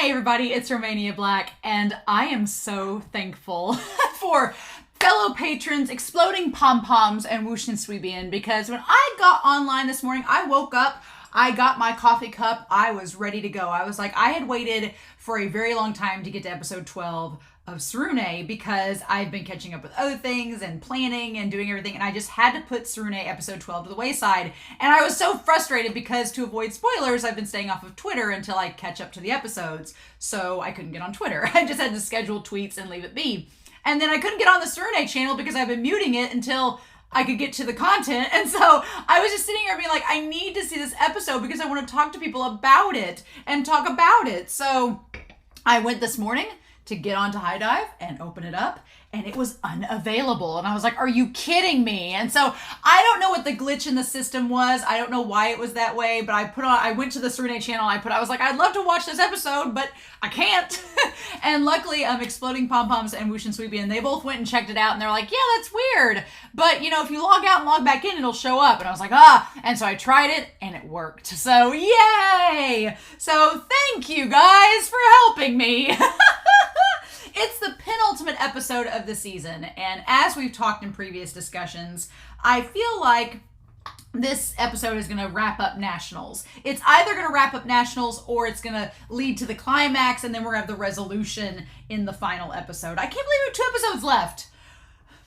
Hey everybody, it's Romania Black, and I am so thankful for fellow patrons, exploding pom-poms, and whoosh and sweebian, because when I got online this morning, I woke up, I got my coffee cup, I was ready to go. I was like, I had waited for a very long time to get to episode 12 of Tsurune because I've been catching up with other things and planning and doing everything, and I just had to put Tsurune episode 12 to the wayside. And I was so frustrated because to avoid spoilers, I've been staying off of Twitter until I catch up to the episodes, so I couldn't get on Twitter. I just had to schedule tweets and leave it be. And then I couldn't get on the Tsurune channel because I've been muting it until I could get to the content. And so I was just sitting here being like, I need to see this episode because I want to talk to people about it and talk about it. So I went this morning to get onto High Dive and open it up, and it was unavailable. And I was like, are you kidding me? And so I don't know what the glitch in the system was. I don't know why it was that way, but I went to the Tsurune channel. I was like, I'd love to watch this episode, but I can't. And luckily, Exploding Pom-Poms and Whoosh and Sweebian, they both went and checked it out, and they're like, yeah, that's weird. But, you know, if you log out and log back in, it'll show up. And I was like, And so I tried it, and it worked. So, yay! So, thank you guys for helping me. It's the penultimate episode of the season, and as we've talked in previous discussions, I feel like this episode is going to wrap up Nationals. It's either going to wrap up Nationals or it's going to lead to the climax, and then we're going to have the resolution in the final episode. I can't believe we have 2 episodes left.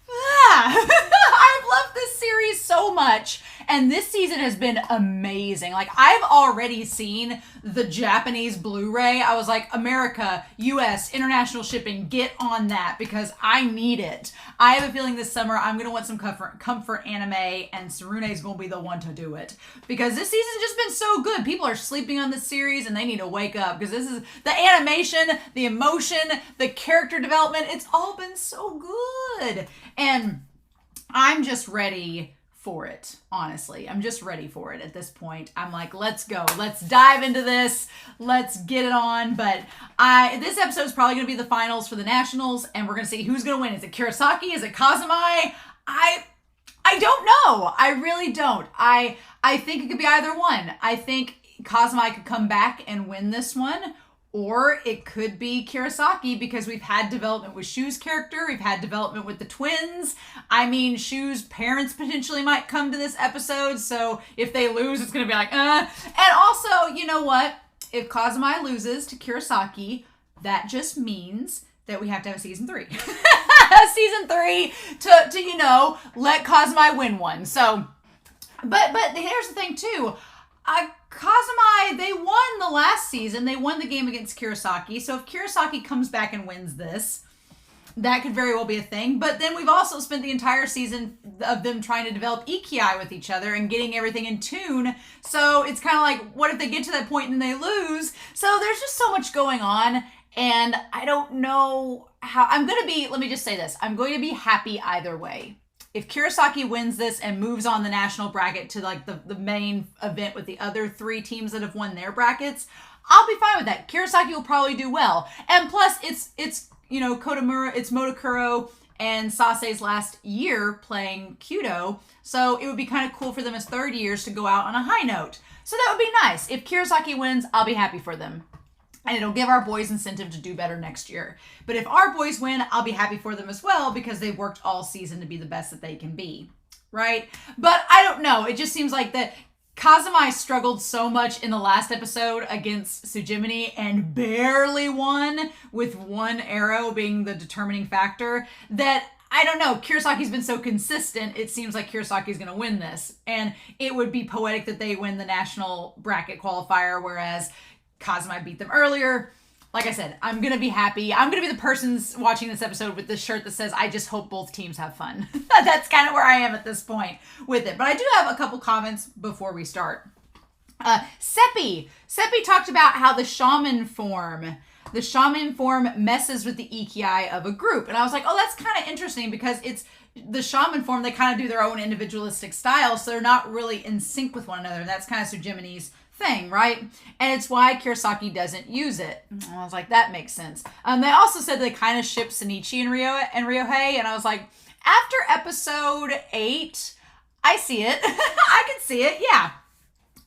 I've loved this series so much, and this season has been amazing. Like, I've already seen the Japanese Blu-ray. I was like, America, US, international shipping, get on that because I need it. I have a feeling this summer I'm going to want some comfort anime, and Tsurune is going to be the one to do it because this season's just been so good. People are sleeping on this series, and they need to wake up because this is the animation, the emotion, the character development. It's all been so good. And I'm just ready for it, honestly. I'm just ready for it at this point. I'm like, let's go. Let's dive into this. Let's get it on. But this episode is probably going to be the finals for the Nationals, and we're going to see who's going to win. Is it Kurosaki? Is it Kazumai? I don't know. I really don't. I think it could be either one. I think Kazumai could come back and win this one, or it could be Kurosaki because we've had development with Shu's character. We've had development with the twins. I mean, Shu's parents potentially might come to this episode. So if they lose, it's going to be like, And also, you know what? If Kazumai loses to Kurosaki, that just means that we have to have a season 3. Season 3 to, you know, let Kazumai win one. So, but here's the thing too. Kazumai, they won the last season. They won the game against Kurosaki. So if Kurosaki comes back and wins this, that could very well be a thing. But then we've also spent the entire season of them trying to develop Ikiai with each other and getting everything in tune. So it's kind of like, what if they get to that point and they lose? So there's just so much going on. And I don't know how let me just say this. I'm going to be happy either way. If Kurosaki wins this and moves on the national bracket to like the main event with the other 3 teams that have won their brackets, I'll be fine with that. Kurosaki will probably do well. And plus it's you know, Kotomura, it's Motokuro and Sase's last year playing Kyudo. So it would be kind of cool for them as third years to go out on a high note. So that would be nice. If Kurosaki wins, I'll be happy for them. And it'll give our boys incentive to do better next year. But if our boys win, I'll be happy for them as well because they've worked all season to be the best that they can be, right? But I don't know. It just seems like that Kazumai struggled so much in the last episode against Tsujimini and barely won, with one arrow being the determining factor, that I don't know. Kurosaki's been so consistent, it seems like Kurosaki's going to win this. And it would be poetic that they win the national bracket qualifier, whereas Kazumai beat them earlier. Like I said, I'm going to be happy. I'm going to be the person watching this episode with this shirt that says, I just hope both teams have fun. That's kind of where I am at this point with it. But I do have a couple comments before we start. Seppi talked about how the shaman form messes with the Ikiai of a group. And I was like, oh, that's kind of interesting because it's the shaman form, they kind of do their own individualistic style. So they're not really in sync with one another. And that's kind of Tsujimini's thing, right? And it's why Kurosaki doesn't use it. And I was like, that makes sense. They also said they kind of ship Shinichi and Ryohei, and I was like, after episode 8, I see it. I can see it, yeah.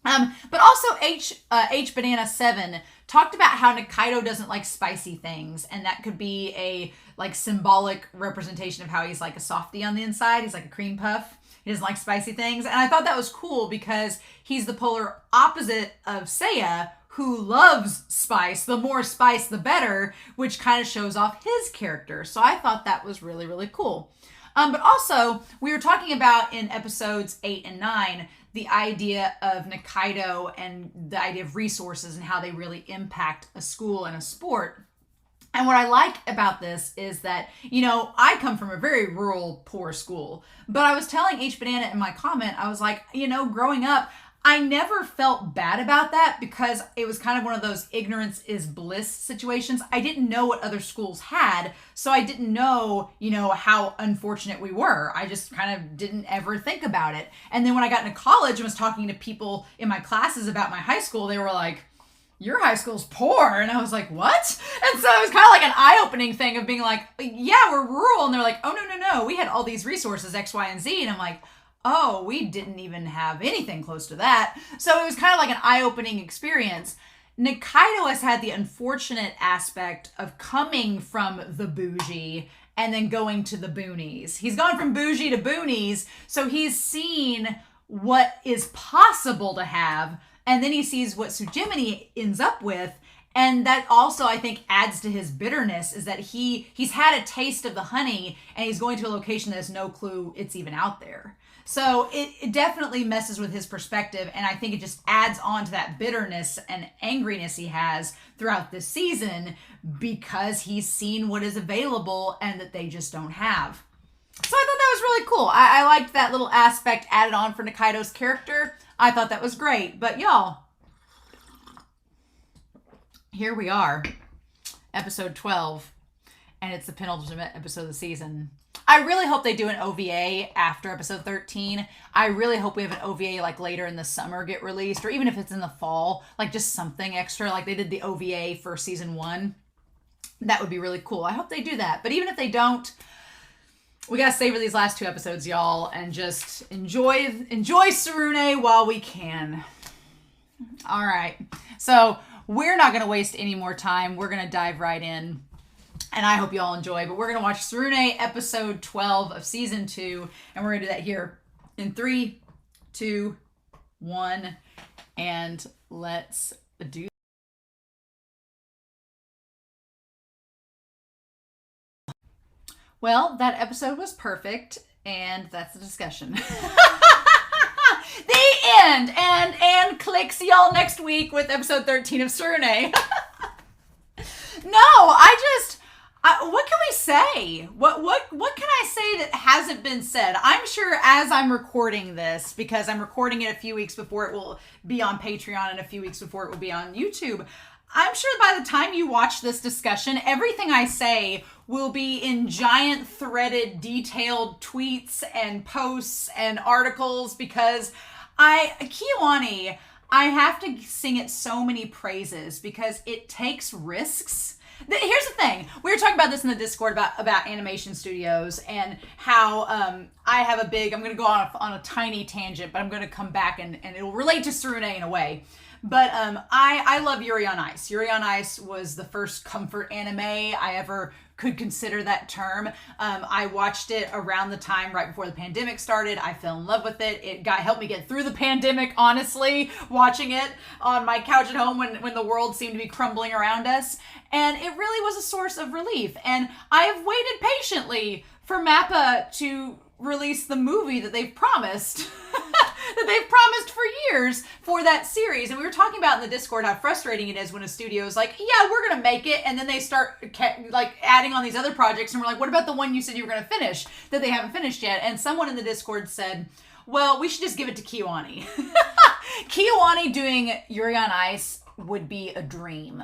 But also H Banana 7 talked about how Nikaido doesn't like spicy things, and that could be a like symbolic representation of how he's like a softie on the inside. He's like a cream puff. He doesn't like spicy things. And I thought that was cool because he's the polar opposite of Seiya, who loves spice. The more spice, the better, which kind of shows off his character. So I thought that was really, really cool. But also, we were talking about in episodes 8 and 9, the idea of Nikaido and the idea of resources and how they really impact a school and a sport. And what I like about this is that, you know, I come from a very rural, poor school. But I was telling H Banana in my comment, I was like, you know, growing up, I never felt bad about that because it was kind of one of those ignorance is bliss situations. I didn't know what other schools had, so I didn't know, you know, how unfortunate we were. I just kind of didn't ever think about it. And then when I got into college and was talking to people in my classes about my high school, they were like, your high school's poor. And I was like, what? And so it was kind of like an eye-opening thing of being like, yeah, we're rural. And they're like, oh, no. We had all these resources, X, Y, and Z. And I'm like, oh, we didn't even have anything close to that. So it was kind of like an eye-opening experience. Nikaido has had the unfortunate aspect of coming from the bougie and then going to the boonies. He's gone from bougie to boonies, so he's seen what is possible to have, and then he sees what Tsujimini ends up with. And that also, I think, adds to his bitterness, is that he's had a taste of the honey, and he's going to a location that has no clue it's even out there. So it definitely messes with his perspective, and I think it just adds on to that bitterness and angriness he has throughout this season because he's seen what is available and that they just don't have. So I thought that was really cool. I liked that little aspect added on for Nikaido's character. I thought that was great. But y'all, here we are, episode 12, and it's the penultimate episode of the season. I really hope they do an OVA after episode 13. I really hope we have an OVA like later in the summer get released, or even if it's in the fall, like just something extra, like they did the OVA for season 1. That would be really cool. I hope they do that. But even if they don't, we gotta savor these last 2 episodes, y'all, and just enjoy Tsurune while we can. All right. So we're not gonna waste any more time. We're gonna dive right in. And I hope you all enjoy. But we're going to watch Tsurune episode 12 of season 2. And we're going to do that here in 3, 2, 1. And let's do. Well, that episode was perfect. And that's the discussion. The end. And click. See y'all next week with episode 13 of Tsurune. No, what can we say? What can I say that hasn't been said? I'm sure as I'm recording this, because I'm recording it a few weeks before it will be on Patreon and a few weeks before it will be on YouTube, I'm sure by the time you watch this discussion, everything I say will be in giant threaded, detailed tweets and posts and articles, because KyoAni, I have to sing it so many praises because it takes risks. Here's the thing. We were talking about this in the Discord about animation studios and how I have I'm going to go on a tiny tangent, but I'm going to come back and it'll relate to Tsurune in a way. But I love Yuri on Ice. Yuri on Ice was the first comfort anime I ever could consider that term. I watched it around the time right before the pandemic started. I fell in love with it. It helped me get through the pandemic, honestly, watching it on my couch at home when the world seemed to be crumbling around us. And it really was a source of relief. And I have waited patiently for MAPPA to release the movie that they've promised. That they've promised for years for that series. And we were talking about in the Discord how frustrating it is when a studio is like, yeah, we're gonna make it, and then they start like adding on these other projects, and we're like, what about the one you said you were gonna finish that they haven't finished yet? And someone in the Discord said, well, we should just give it to KyoAni. KyoAni doing Yuri on Ice would be a dream.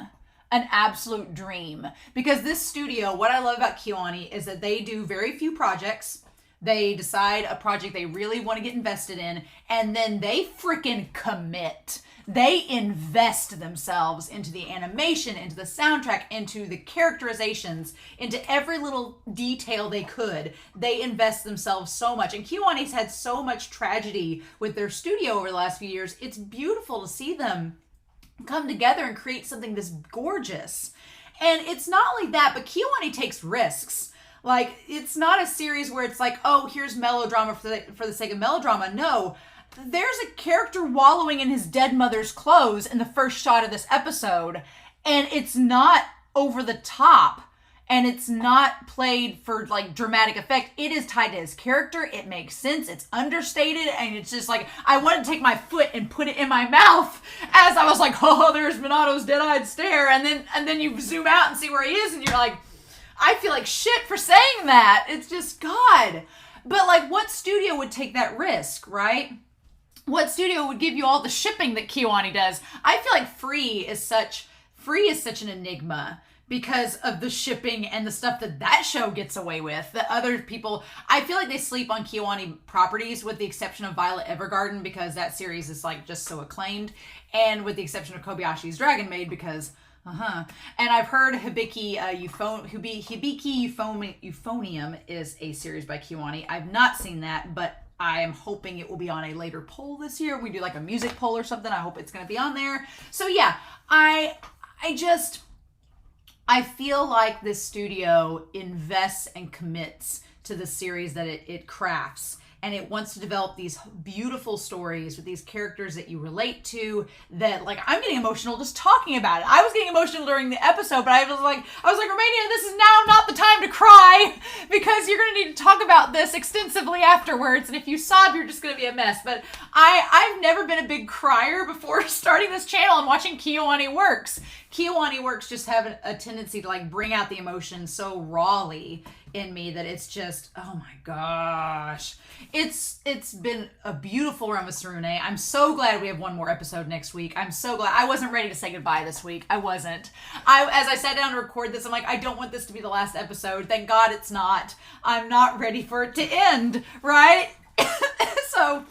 An absolute dream. Because this studio, what I love about KyoAni is that they do very few projects. They decide a project they really want to get invested in, and then they freaking commit. They invest themselves into the animation, into the soundtrack, into the characterizations, into every little detail they could. They invest themselves so much. And KyoAni's had so much tragedy with their studio over the last few years. It's beautiful to see them come together and create something this gorgeous. And it's not only that, but KyoAni takes risks. Like, it's not a series where it's like, oh, here's melodrama for the sake of melodrama. No, there's a character wallowing in his dead mother's clothes in the first shot of this episode, and it's not over the top, and it's not played for, like, dramatic effect. It is tied to his character. It makes sense. It's understated, and it's just like, I wanted to take my foot and put it in my mouth as I was like, oh, there's Minato's dead-eyed stare, and then you zoom out and see where he is, and you're like, I feel like shit for saying that. It's just, God. But, like, what studio would take that risk, right? What studio would give you all the shipping that KyoAni does? I feel like Free is such an enigma because of the shipping and the stuff that show gets away with. That other people, I feel like they sleep on KyoAni properties, with the exception of Violet Evergarden, because that series is, like, just so acclaimed, and with the exception of Kobayashi's Dragon Maid, because and I've heard Hibiki Euphonium is a series by KyoAni. I've not seen that, but I am hoping it will be on a later poll this year. We do like a music poll or something. I hope it's going to be on there. So yeah, I feel like this studio invests and commits to the series that it crafts. And it wants to develop these beautiful stories with these characters that you relate to, that, like, I'm getting emotional just talking about it. I was getting emotional during the episode, but I was like, Romania, this is now not the time to cry, because you're going to need to talk about this extensively afterwards. And if you sob, you're just going to be a mess. But I've never been a big crier before starting this channel and watching KyoAni Works. KyoAni Works just have a tendency to, like, bring out the emotion so rawly in me that it's just, oh my gosh. It's been a beautiful run with Tsurune. I'm so glad we have one more episode next week. I'm so glad. I wasn't ready to say goodbye this week. I wasn't. As I sat down to record this, I'm like, I don't want this to be the last episode. Thank God it's not. I'm not ready for it to end, right? So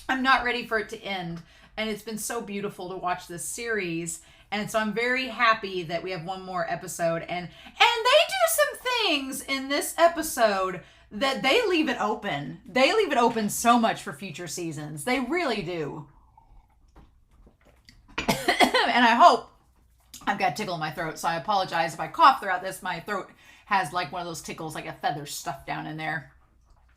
I'm not ready for it to end. And it's been so beautiful to watch this series. And so I'm very happy that we have one more episode. And they do some things in this episode that they leave it open. They leave it open so much for future seasons. They really do. And I hope, I've got a tickle in my throat, so I apologize if I cough throughout this. My throat has, like, one of those tickles, like a feather stuffed down in there.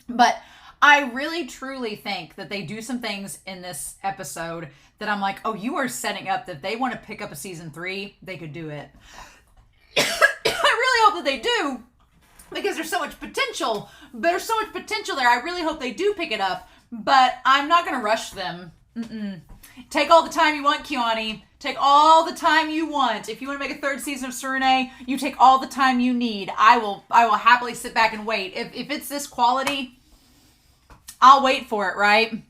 But I really, truly think that they do some things in this episode that I'm like, oh, you are setting up that if they want to pick up a season 3, they could do it. I really hope that they do, because there's so much potential. There's so much potential there. I really hope they do pick it up, but I'm not going to rush them. Take all the time you want, KyoAni. Take all the time you want. If you want to make a 3rd season of Tsurune, you take all the time you need. I will happily sit back and wait. If it's this quality, I'll wait for it, right?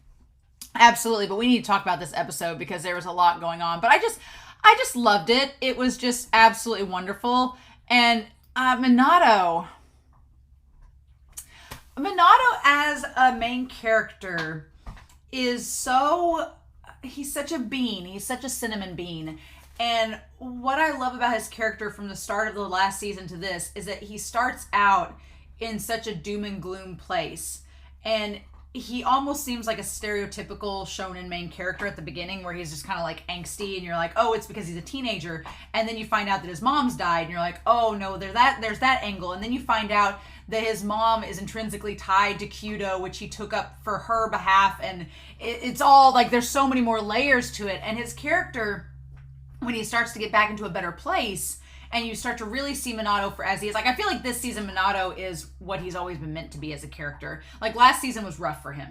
Absolutely. But we need to talk about this episode because there was a lot going on. But I just loved it. It was just absolutely wonderful. And Minato as a main character is he's such a bean. He's such a cinnamon bean. And what I love about his character from the start of the last season to this is that he starts out in such a doom and gloom place. And he almost seems like a stereotypical shonen main character at the beginning, where he's just kind of like angsty, and you're like, oh, it's because he's a teenager. And then you find out that his mom's died, and you're like, oh no, there's that angle. And then you find out that his mom is intrinsically tied to Kyudo, which he took up for her behalf. And it's all like, there's so many more layers to it. And his character, when he starts to get back into a better place, and you start to really see Minato for as he is. Like, I feel like this season Minato is what he's always been meant to be as a character. Like, last season was rough for him.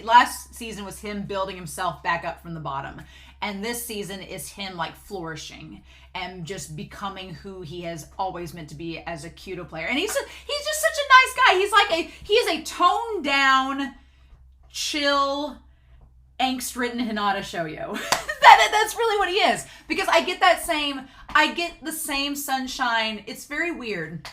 Last season was him building himself back up from the bottom. And this season is him, like, flourishing and just becoming who he has always meant to be as a Kyudo player. And he's just such a nice guy. He is a toned down, chill, angst-ridden Hinata Shoujo. That's really what he is. Because I get the same sunshine. It's very weird.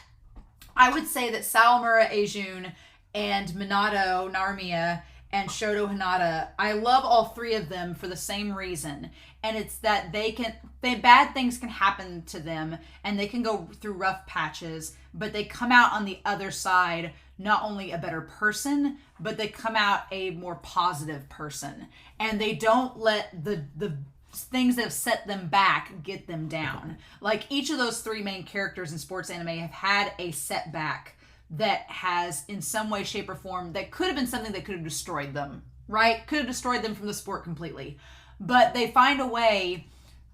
I would say that Sawamura Eijun and Minato Narimiya and Shoto Hinata. I love all three of them for the same reason. And it's that bad things can happen to them and they can go through rough patches, but they come out on the other side not only a better person, but they come out a more positive person. And they don't let the things that have set them back get them down. Like each of those three main characters in sports anime have had a setback that has in some way, shape, or form that could have been something that could have destroyed them, right? Could have destroyed them from the sport completely. But they find a way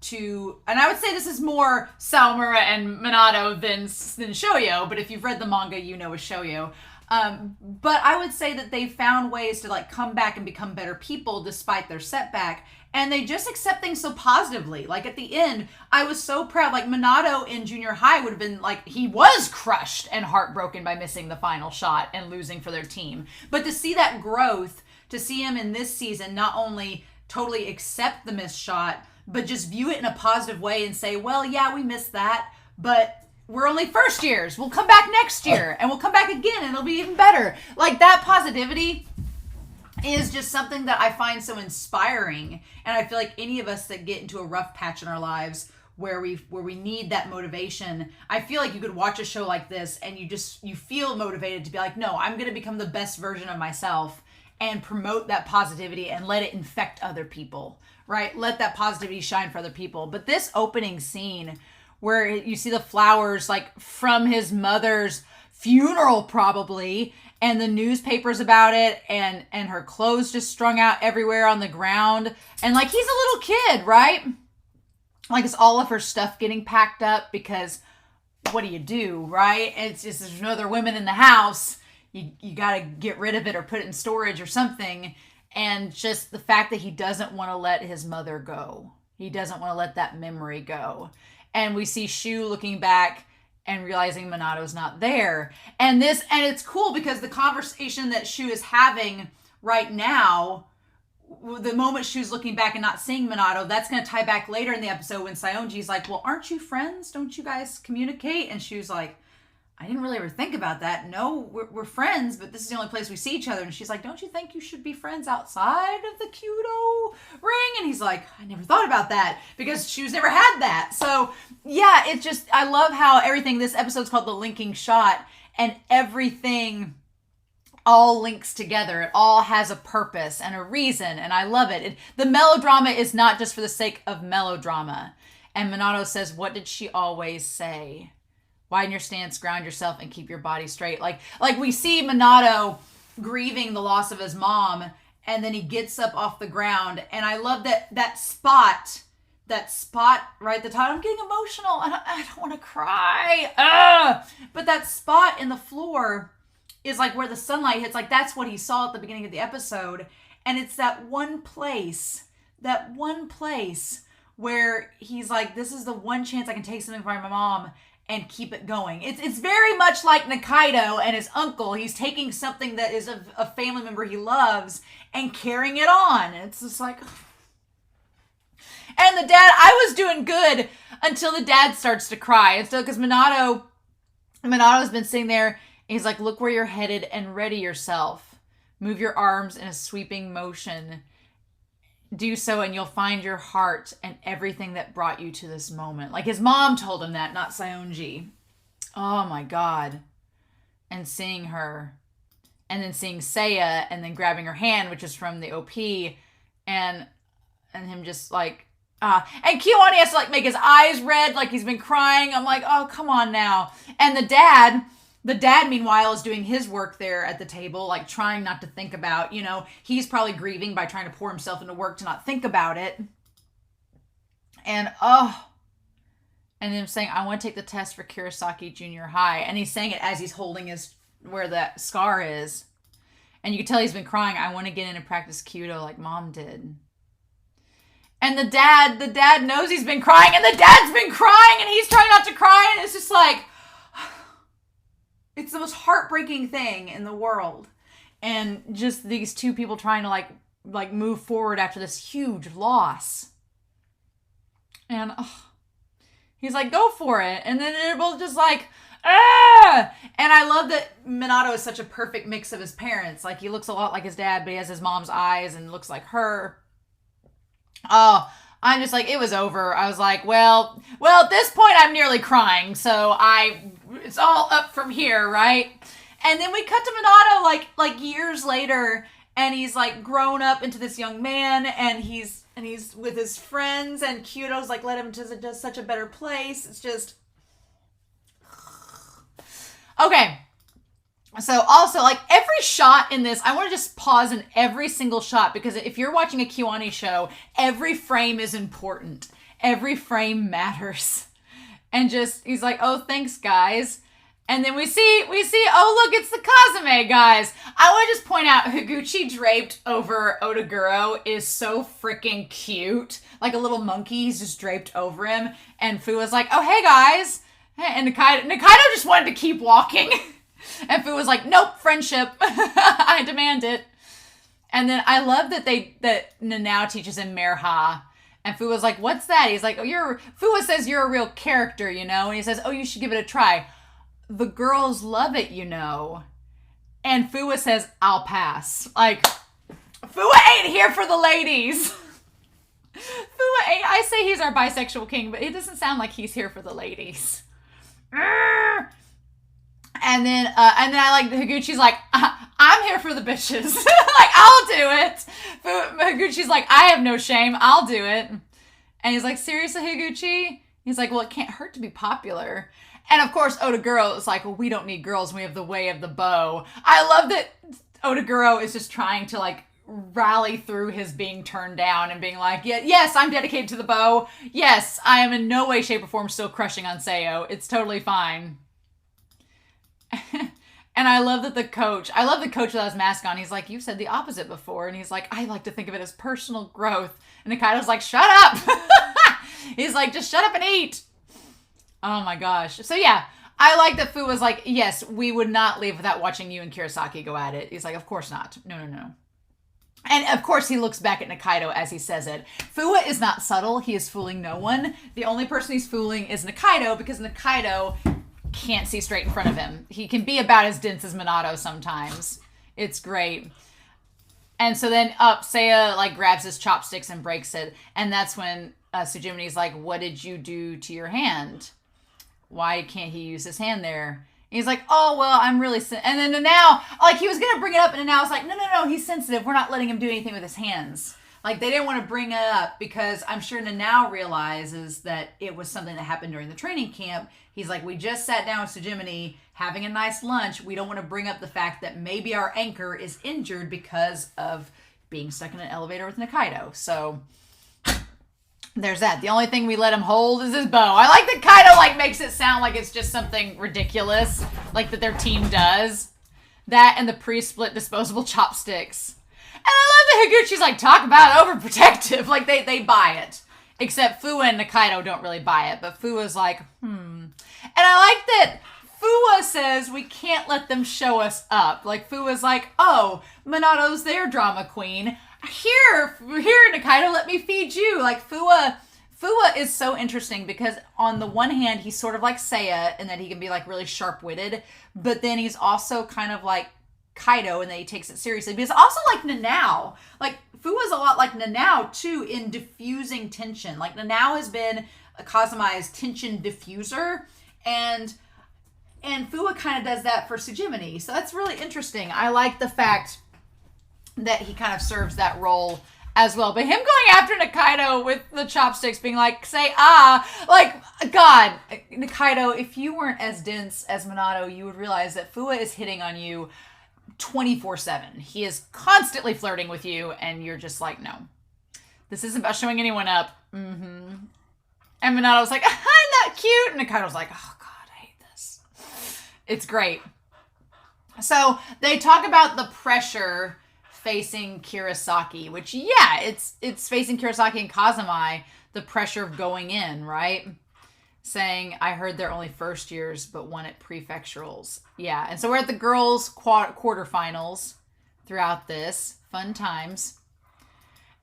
to, and I would say this is more Sawamura and Minato than shoujo, but if you've read the manga, you know it's shoujo. But I would say that they found ways to like come back and become better people despite their setback. And they just accept things so positively. Like at the end, I was so proud. Like Minato in junior high would have been like, he was crushed and heartbroken by missing the final shot and losing for their team. But to see that growth, to see him in this season, not only totally accept the missed shot, but just view it in a positive way and say, well, yeah, we missed that, but we're only first years. We'll come back next year and we'll come back again and it'll be even better. Like that positivity is just something that I find so inspiring. And I feel like any of us that get into a rough patch in our lives where we need that motivation, I feel like you could watch a show like this and you feel motivated to be like, no, I'm going to become the best version of myself and promote that positivity and let it infect other people, right? Let that positivity shine for other people. But this opening scene where you see the flowers like from his mother's funeral probably, and the newspapers about it, and her clothes just strung out everywhere on the ground. And like, he's a little kid, right? Like it's all of her stuff getting packed up because what do, right? It's just, there's no other women in the house. You got to get rid of it or put it in storage or something. And just the fact that he doesn't want to let his mother go. He doesn't want to let that memory go. And we see Shu looking back and realizing Minato's not there. And it's cool because the conversation that Shu is having right now, the moment Shu's looking back and not seeing Minato, that's going to tie back later in the episode when Saionji's like, well, aren't you friends? Don't you guys communicate? And Shu's like, I didn't really ever think about that. No, we're friends, but this is the only place we see each other. And she's like, don't you think you should be friends outside of the Kyudo ring? And he's like, I never thought about that because Shu's never had that. So yeah, it's just, I love how everything, this episode's called The Linking Shot, and everything all links together. It all has a purpose and a reason, and I love it. The melodrama is not just for the sake of melodrama. And Minato says, what did she always say? Widen your stance, ground yourself, and keep your body straight. Like we see Minato grieving the loss of his mom, and then he gets up off the ground. And I love that spot right at the top. I'm getting emotional. I don't want to cry. But that spot in the floor is like where the sunlight hits. Like that's what he saw at the beginning of the episode. And it's that one place where he's like, this is the one chance I can take something from my mom and keep it going. It's very much like Nikaido and his uncle. He's taking something that is a family member he loves and carrying it on. It's just like, and the dad, I was doing good until the dad starts to cry. And so, because Minato's been sitting there, and he's like, look where you're headed and ready yourself. Move your arms in a sweeping motion. Do so and you'll find your heart and everything that brought you to this moment. Like his mom told him that, not Saionji. Oh my God. And seeing her, and then seeing Seiya, and then grabbing her hand, which is from the OP, and him just like, and KyoAni has to like make his eyes red, like he's been crying. I'm like, oh, come on now. And the dad, meanwhile, is doing his work there at the table, like trying not to think about, he's probably grieving by trying to pour himself into work to not think about it. And then saying, I want to take the test for Kurosaki Junior High. And he's saying it as he's holding where that scar is. And you can tell he's been crying. I want to get in and practice Kyudo like mom did. And the dad knows he's been crying, and the dad's been crying, and he's trying not to cry. And it's just like, it's the most heartbreaking thing in the world. And just these two people trying to like move forward after this huge loss. And he's like, go for it. And then they're both just like, Ah! And I love that Minato is such a perfect mix of his parents. Like, he looks a lot like his dad, but he has his mom's eyes and looks like her. Oh, I'm just like, it was over. I was like, well, at this point I'm nearly crying, so it's all up from here, right? And then we cut to Minato like years later, and he's like grown up into this young man, and he's with his friends, and Kyoto's like led him to just such a better place. It's just okay. So also, like, every shot in this, I want to just pause in every single shot, because if you're watching a KyoAni show, every frame is important. Every frame matters. And just, he's like, oh, thanks, guys. And then we see, oh, look, it's the Kazame guys. I want to just point out, Higuchi draped over Otaguro is so freaking cute. Like a little monkey, he's just draped over him. And Fu was like, oh, hey, guys. And Nikaido just wanted to keep walking. And Fu was like, nope, friendship. I demand it. And then I love that Nanao teaches him Merha. And Fu was like, what's that? He's like, oh, Fu says you're a real character, you know? And he says, oh, you should give it a try. The girls love it, you know. And Fu says, I'll pass. Like, Fu ain't here for the ladies. Fu ain't. I say he's our bisexual king, but it doesn't sound like he's here for the ladies. And then I like, Higuchi's like, I'm here for the bitches. Like, I'll do it. Higuchi's like, I have no shame. I'll do it. And he's like, seriously, Higuchi? He's like, well, it can't hurt to be popular. And of course, Otaguro is like, well, we don't need girls. We have the way of the bow. I love that Otaguro is just trying to like rally through his being turned down and being like, yes, I'm dedicated to the bow. Yes, I am in no way, shape, or form still crushing on Seiyo. It's totally fine. And I love the coach without his mask on. He's like, you've said the opposite before. And he's like, I like to think of it as personal growth. And Nikaido's like, shut up. He's like, just shut up and eat. Oh my gosh. So yeah, I like that Fu was like, yes, we would not leave without watching you and Kurosaki go at it. He's like, of course not. No. And of course he looks back at Nikaido as he says it. Fuwa is not subtle. He is fooling no one. The only person he's fooling is Nikaido, because Nikaido can't see straight in front of him. He can be about as dense as Minato sometimes. It's great. And so then Seiya like grabs his chopsticks and breaks it. And that's when Tsujimi's like, what did you do to your hand? Why can't he use his hand there? And he's like, oh, well, I'm really... And then now, like, he was going to bring it up, and now it's like, no, he's sensitive. We're not letting him do anything with his hands. Like, they didn't want to bring it up because I'm sure Nanao realizes that it was something that happened during the training camp. He's like, we just sat down with Tsujimini having a nice lunch. We don't want to bring up the fact that maybe our anchor is injured because of being stuck in an elevator with Nikaido. So there's that. The only thing we let him hold is his bow. I like that Kaido like makes it sound like it's just something ridiculous, like that their team does. That and the pre-split disposable chopsticks. And I love that Higuchi's like, talk about overprotective. Like, they buy it. Except Fuwa and Nikaido don't really buy it. But Fuwa's like, And I like that Fuwa says we can't let them show us up. Like, Fuwa's like, oh, Minato's their drama queen. Here, Nikaido, let me feed you. Like, Fuwa is so interesting because on the one hand, he's sort of like Seiya in that he can be like really sharp-witted. But then he's also kind of like Kaido and that he takes it seriously. But he's also like Nanao. Like, Fuwa's a lot like Nanao, too, in diffusing tension. Like, Nanao has been Kazama's tension diffuser, and Fuwa kind of does that for Tsujimini. So that's really interesting. I like the fact that he kind of serves that role as well. But him going after Nikaido with the chopsticks being like, say, like, God, Nikaido, if you weren't as dense as Minato, you would realize that Fuwa is hitting on you 24/7. He is constantly flirting with you, and you're just like, no. This isn't about showing anyone up. And Minato's like, I'm not cute. And Nikaido's like, oh, God, I hate this. It's great. So they talk about the pressure facing Kurosaki, which, yeah, it's facing Kurosaki and Kazama, the pressure of going in, right? Saying, I heard they're only first years, but won at prefecturals. Yeah, and so we're at the girls' quarterfinals throughout this. Fun times.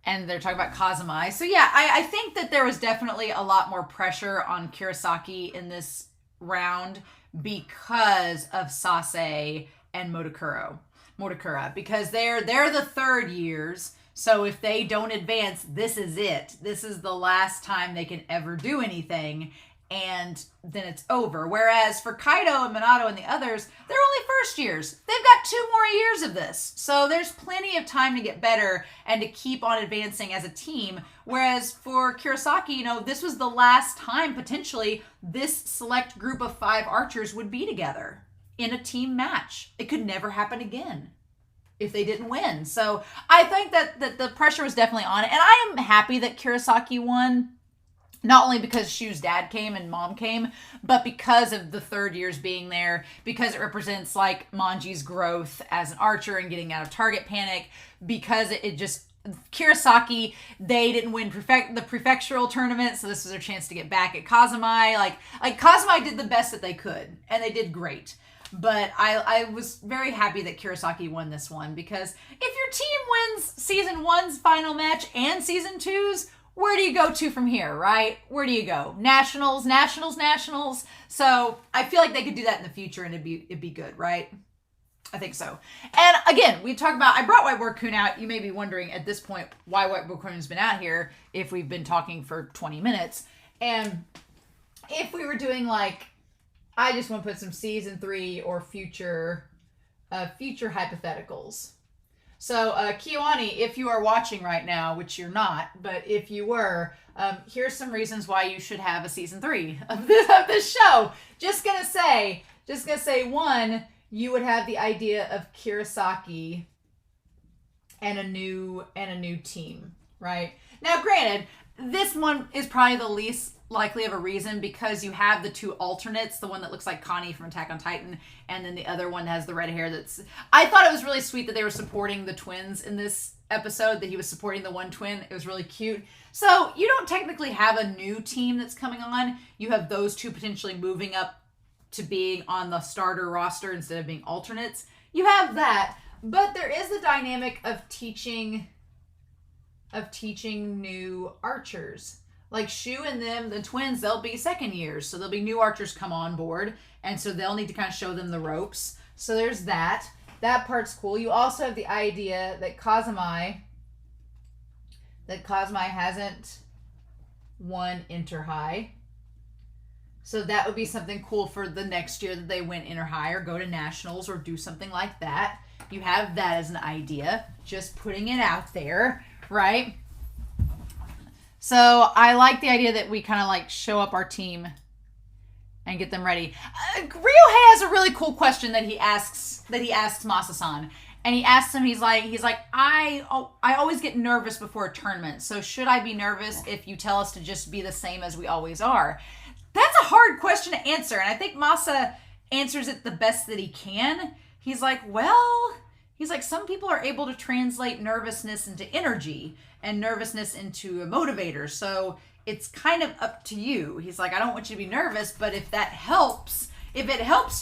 And they're talking about Kazama. So yeah, I think that there was definitely a lot more pressure on Kurosaki in this round because of Sase and Motakura, because they're the third years. So if they don't advance, this is it. This is the last time they can ever do anything, and then it's over. Whereas for Kaido and Minato and the others, they're only first years. They've got 2 more years of this. So there's plenty of time to get better and to keep on advancing as a team. Whereas for Kurosaki, this was the last time potentially this select group of 5 archers would be together in a team match. It could never happen again if they didn't win. So I think that the pressure was definitely on it. And I am happy that Kurosaki won. Not only because Shu's dad came and mom came, but because of the third years being there, because it represents like Manji's growth as an archer and getting out of target panic, because it just, Kurosaki, they didn't win the prefectural tournament, so this was their chance to get back at Kazumai. Like Kazumai did the best that they could, and they did great. But I was very happy that Kurosaki won this one, because if your team wins season 1's final match and season 2's, where do you go to from here, right? Where do you go? Nationals. So I feel like they could do that in the future and it'd be good, right? I think so. And again, we talk about, I brought Whiteboard Kun out. You may be wondering at this point why Whiteboard Kun's been out here if we've been talking for 20 minutes. And if we were doing like, I just want to put some season 3 or future hypotheticals. So, KyoAni, if you are watching right now, which you're not, but if you were, here's some reasons why you should have a season 3 of this show. Just gonna say, 1, you would have the idea of Kurosaki and a new team, right? Now, granted, this one is probably the least likely of a reason, because you have the 2 alternates, the one that looks like Connie from Attack on Titan, and then the other one that has the red hair. I thought it was really sweet that they were supporting the twins in this episode, that he was supporting the one twin. It was really cute. So you don't technically have a new team that's coming on. You have those 2 potentially moving up to being on the starter roster instead of being alternates. You have that, but there is the dynamic of teaching new archers. Like Shu and them, the twins, they'll be second years. So there'll be new archers come on board. And so they'll need to kind of show them the ropes. So there's that. That part's cool. You also have the idea that Kazumai hasn't won Inter-High. So that would be something cool for the next year that they win Inter-High or go to Nationals or do something like that. You have that as an idea. Just putting it out there, right? So I like the idea that we kind of like show up our team and get them ready. Ryohei has a really cool question that he asks Masa-san. And he asks him, he's like, I always get nervous before a tournament. So should I be nervous if you tell us to just be the same as we always are? That's a hard question to answer. And I think Masa answers it the best that he can. He's like, some people are able to translate nervousness into energy and nervousness into a motivator. So it's kind of up to you. He's like, I don't want you to be nervous, but if it helps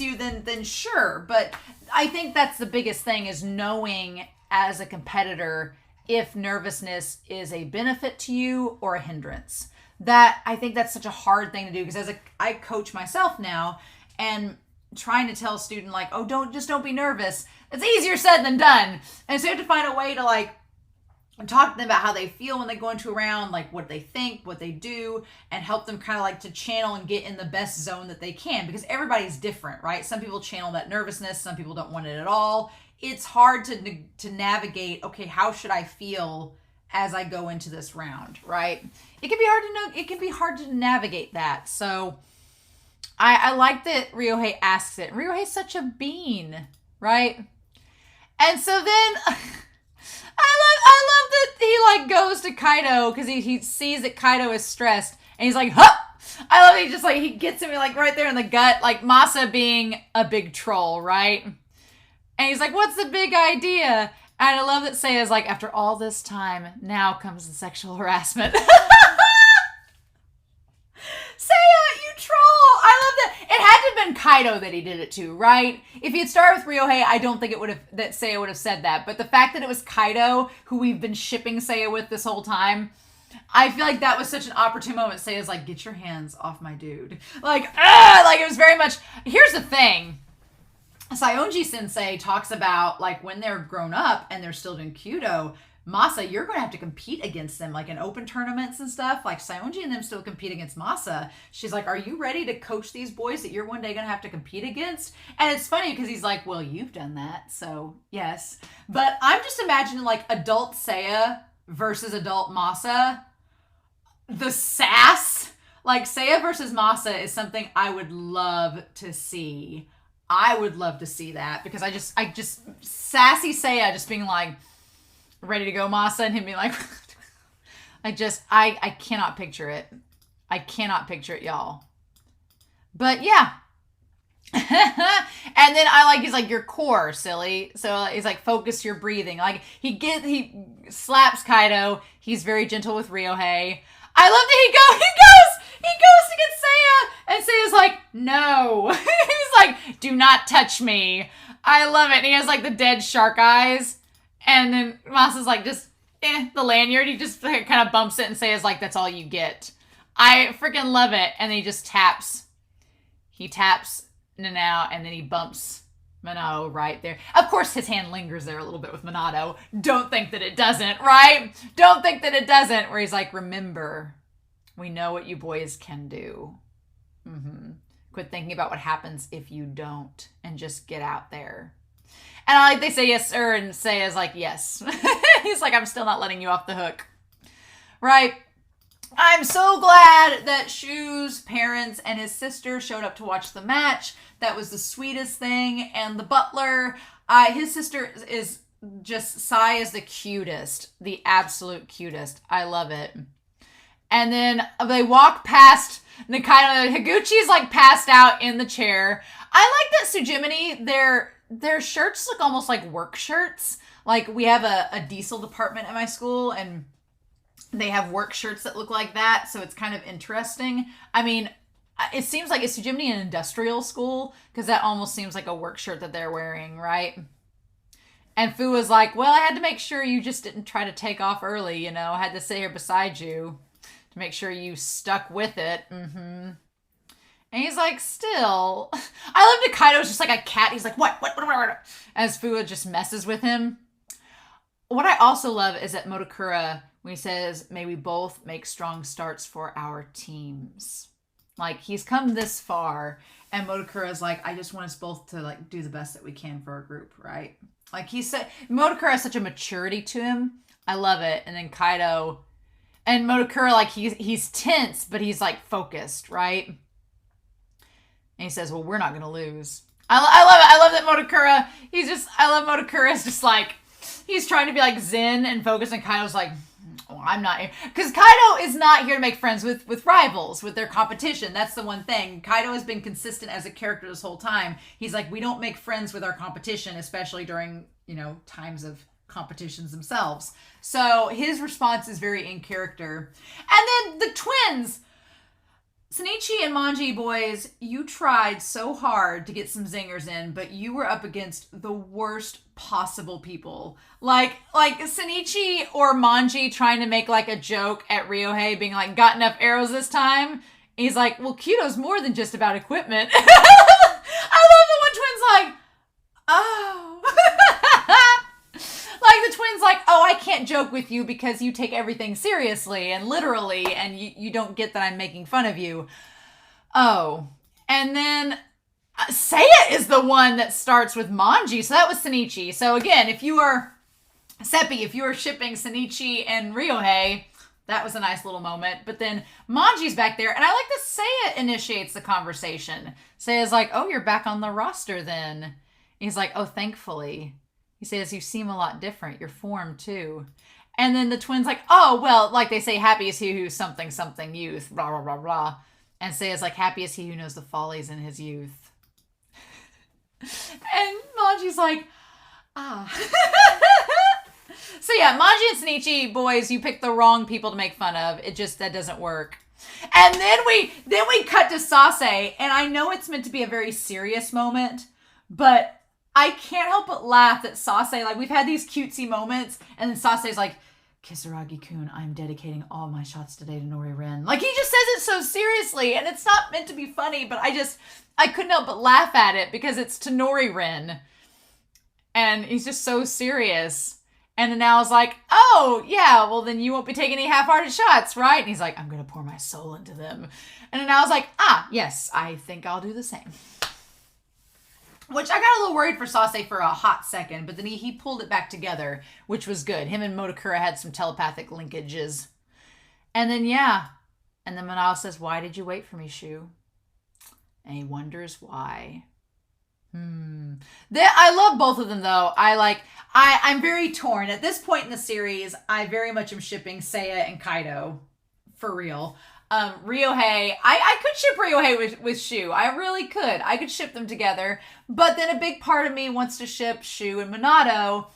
you, then sure. But I think that's the biggest thing, is knowing as a competitor if nervousness is a benefit to you or a hindrance. That, I think that's such a hard thing to do, because I coach myself now, and trying to tell a student like, oh, don't be nervous. It's easier said than done. And so you have to find a way to like talk to them about how they feel when they go into a round, like what they think, what they do, and help them kind of like to channel and get in the best zone that they can, because everybody's different, right? Some people channel that nervousness, some people don't want it at all. It's hard to navigate, okay, how should I feel as I go into this round, right? It can be hard to know, it can be hard to navigate that. So I like that Ryohei asks it. Ryohei's such a bean, right? And so then I love that he like goes to Kaido because he sees that Kaido is stressed, and he's like, huh! I love he just like, he gets him like right there in the gut, like Masa being a big troll, right? And he's like, what's the big idea? And I love that Seiya's like, after all this time, now comes the sexual harassment. Seiya, you troll! I love that. It had to have been Kaido that he did it to, right? If he had started with Ryohei, I don't think Seiya would have said that. But the fact that it was Kaido, who we've been shipping Seiya with this whole time, I feel like that was such an opportune moment. Say is like, get your hands off my dude. Like, it was very much. Here's the thing. Saionji Sensei talks about like when they're grown up and they're still doing Kyudo. Masa, you're going to have to compete against them, like in open tournaments and stuff. Like Saionji and them still compete against Masa. She's like, are you ready to coach these boys that you're one day going to have to compete against? And it's funny because he's like, well, you've done that. So yes. But I'm just imagining like adult Seiya versus adult Masa. The sass, like Seiya versus Masa is something I would love to see. I would love to see that because I just sassy Seiya just being like, ready to go Masa, and him being like, I cannot picture it. I cannot picture it, y'all. But yeah. And then he's like, your core, silly. So he's like, focus your breathing. Like he slaps Kaido. He's very gentle with Ryohei. I love that he goes to get Seiya, and Seiya's like, no. He's like, do not touch me. I love it. And he has like the dead shark eyes. And then Masa's like, just, the lanyard. He just kind of bumps it and says, like, that's all you get. I freaking love it. And then he just taps. He taps Nanao, and then he bumps Minato right there. Of course, his hand lingers there a little bit with Minato. Don't think that it doesn't, right? Don't think that it doesn't. Where he's like, remember, we know what you boys can do. Quit thinking about what happens if you don't, and just get out there. And I like they say yes, sir, and Seiya's like, yes. He's like, I'm still not letting you off the hook. Right? I'm so glad that Shu's parents and his sister showed up to watch the match. That was the sweetest thing. And the butler, his sister is just, Sai is the cutest. The absolute cutest. I love it. And then they walk past Nikaido. Higuchi's like passed out in the chair. I like that Sujimini, their shirts look almost like work shirts. Like we have a diesel department at my school and they have work shirts that look like that. So it's kind of interesting. I mean, it seems like it's Sujimini an industrial school because that almost seems like a work shirt that they're wearing, right? And Fu was like, well, I had to make sure you just didn't try to take off early, you know. I had to sit here beside you to make sure you stuck with it. And he's like, still. I love that Kaido's just like a cat. He's like, what? As Fu just messes with him. What I also love is that Modokura, when he says, may we both make strong starts for our teams. Like, he's come this far, and Modokura's like, I just want us both to, like, do the best that we can for our group, right? Like, Modokura has such a maturity to him. I love it. And then Kaido, and Modokura, like, he's tense, but he's, like, focused, right? And he says, well, we're not going to lose. I love it. I love that Modokura, I love Modokura's just, like, he's trying to be, like, zen and focused, and Kaido's like, oh, I'm not here. Because Kaido is not here to make friends with rivals, with their competition. That's the one thing. Kaido has been consistent as a character this whole time. He's like, we don't make friends with our competition, especially during, you know, times of competitions themselves. So his response is very in character. And then the twins, Shinichi and Manji, boys, you tried so hard to get some zingers in, but you were up against the worst possible people. Like Shinichi or Manji trying to make like a joke at Ryohei being like, got enough arrows this time? And he's like, well, Kyudo's more than just about equipment. I love the one twin's like, oh. Like the twins like, oh, I can't joke with you because you take everything seriously and literally and you don't get that I'm making fun of you. Oh. And then Seiya is the one that starts with Manji. So that was Shinichi. So again, if you are shipping Shinichi and Ryohei, that was a nice little moment. But then Manji's back there. And I like that Seiya initiates the conversation. Seiya's like, oh, you're back on the roster then. And he's like, oh, thankfully. He says, you seem a lot different. Your form, too. And then the twins like, oh, well, like they say, happy is he who's something, something youth, blah, blah, blah, blah. And Seiya's like, happy is he who knows the follies in his youth. And Manji's like, ah. So yeah, Manji and Shinichi, boys, you picked the wrong people to make fun of. That doesn't work. And then we cut to Sase, and I know it's meant to be a very serious moment, but I can't help but laugh that Sase, like, we've had these cutesy moments, and then Sase's like, Kisaragi-kun, I'm dedicating all my shots today to Nori Ren. Like, he just says it so seriously, and it's not meant to be funny, but I couldn't help but laugh at it because it's to Nori Ren. And he's just so serious. And then now I was like, oh, yeah, well, then you won't be taking any half-hearted shots, right? And he's like, I'm going to pour my soul into them. And then I was like, yes, I think I'll do the same. Which I got a little worried for Sase for a hot second, but then he pulled it back together, which was good. Him and Motakura had some telepathic linkages. And then, and then Manao says, why did you wait for me, Shu? And he wonders why. I love both of them, though. I'm very torn. At this point in the series, I very much am shipping Seiya and Kaido. For real. Ryohei, I could ship Ryohei with Shu. I really could. I could ship them together. But then a big part of me wants to ship Shu and Minato.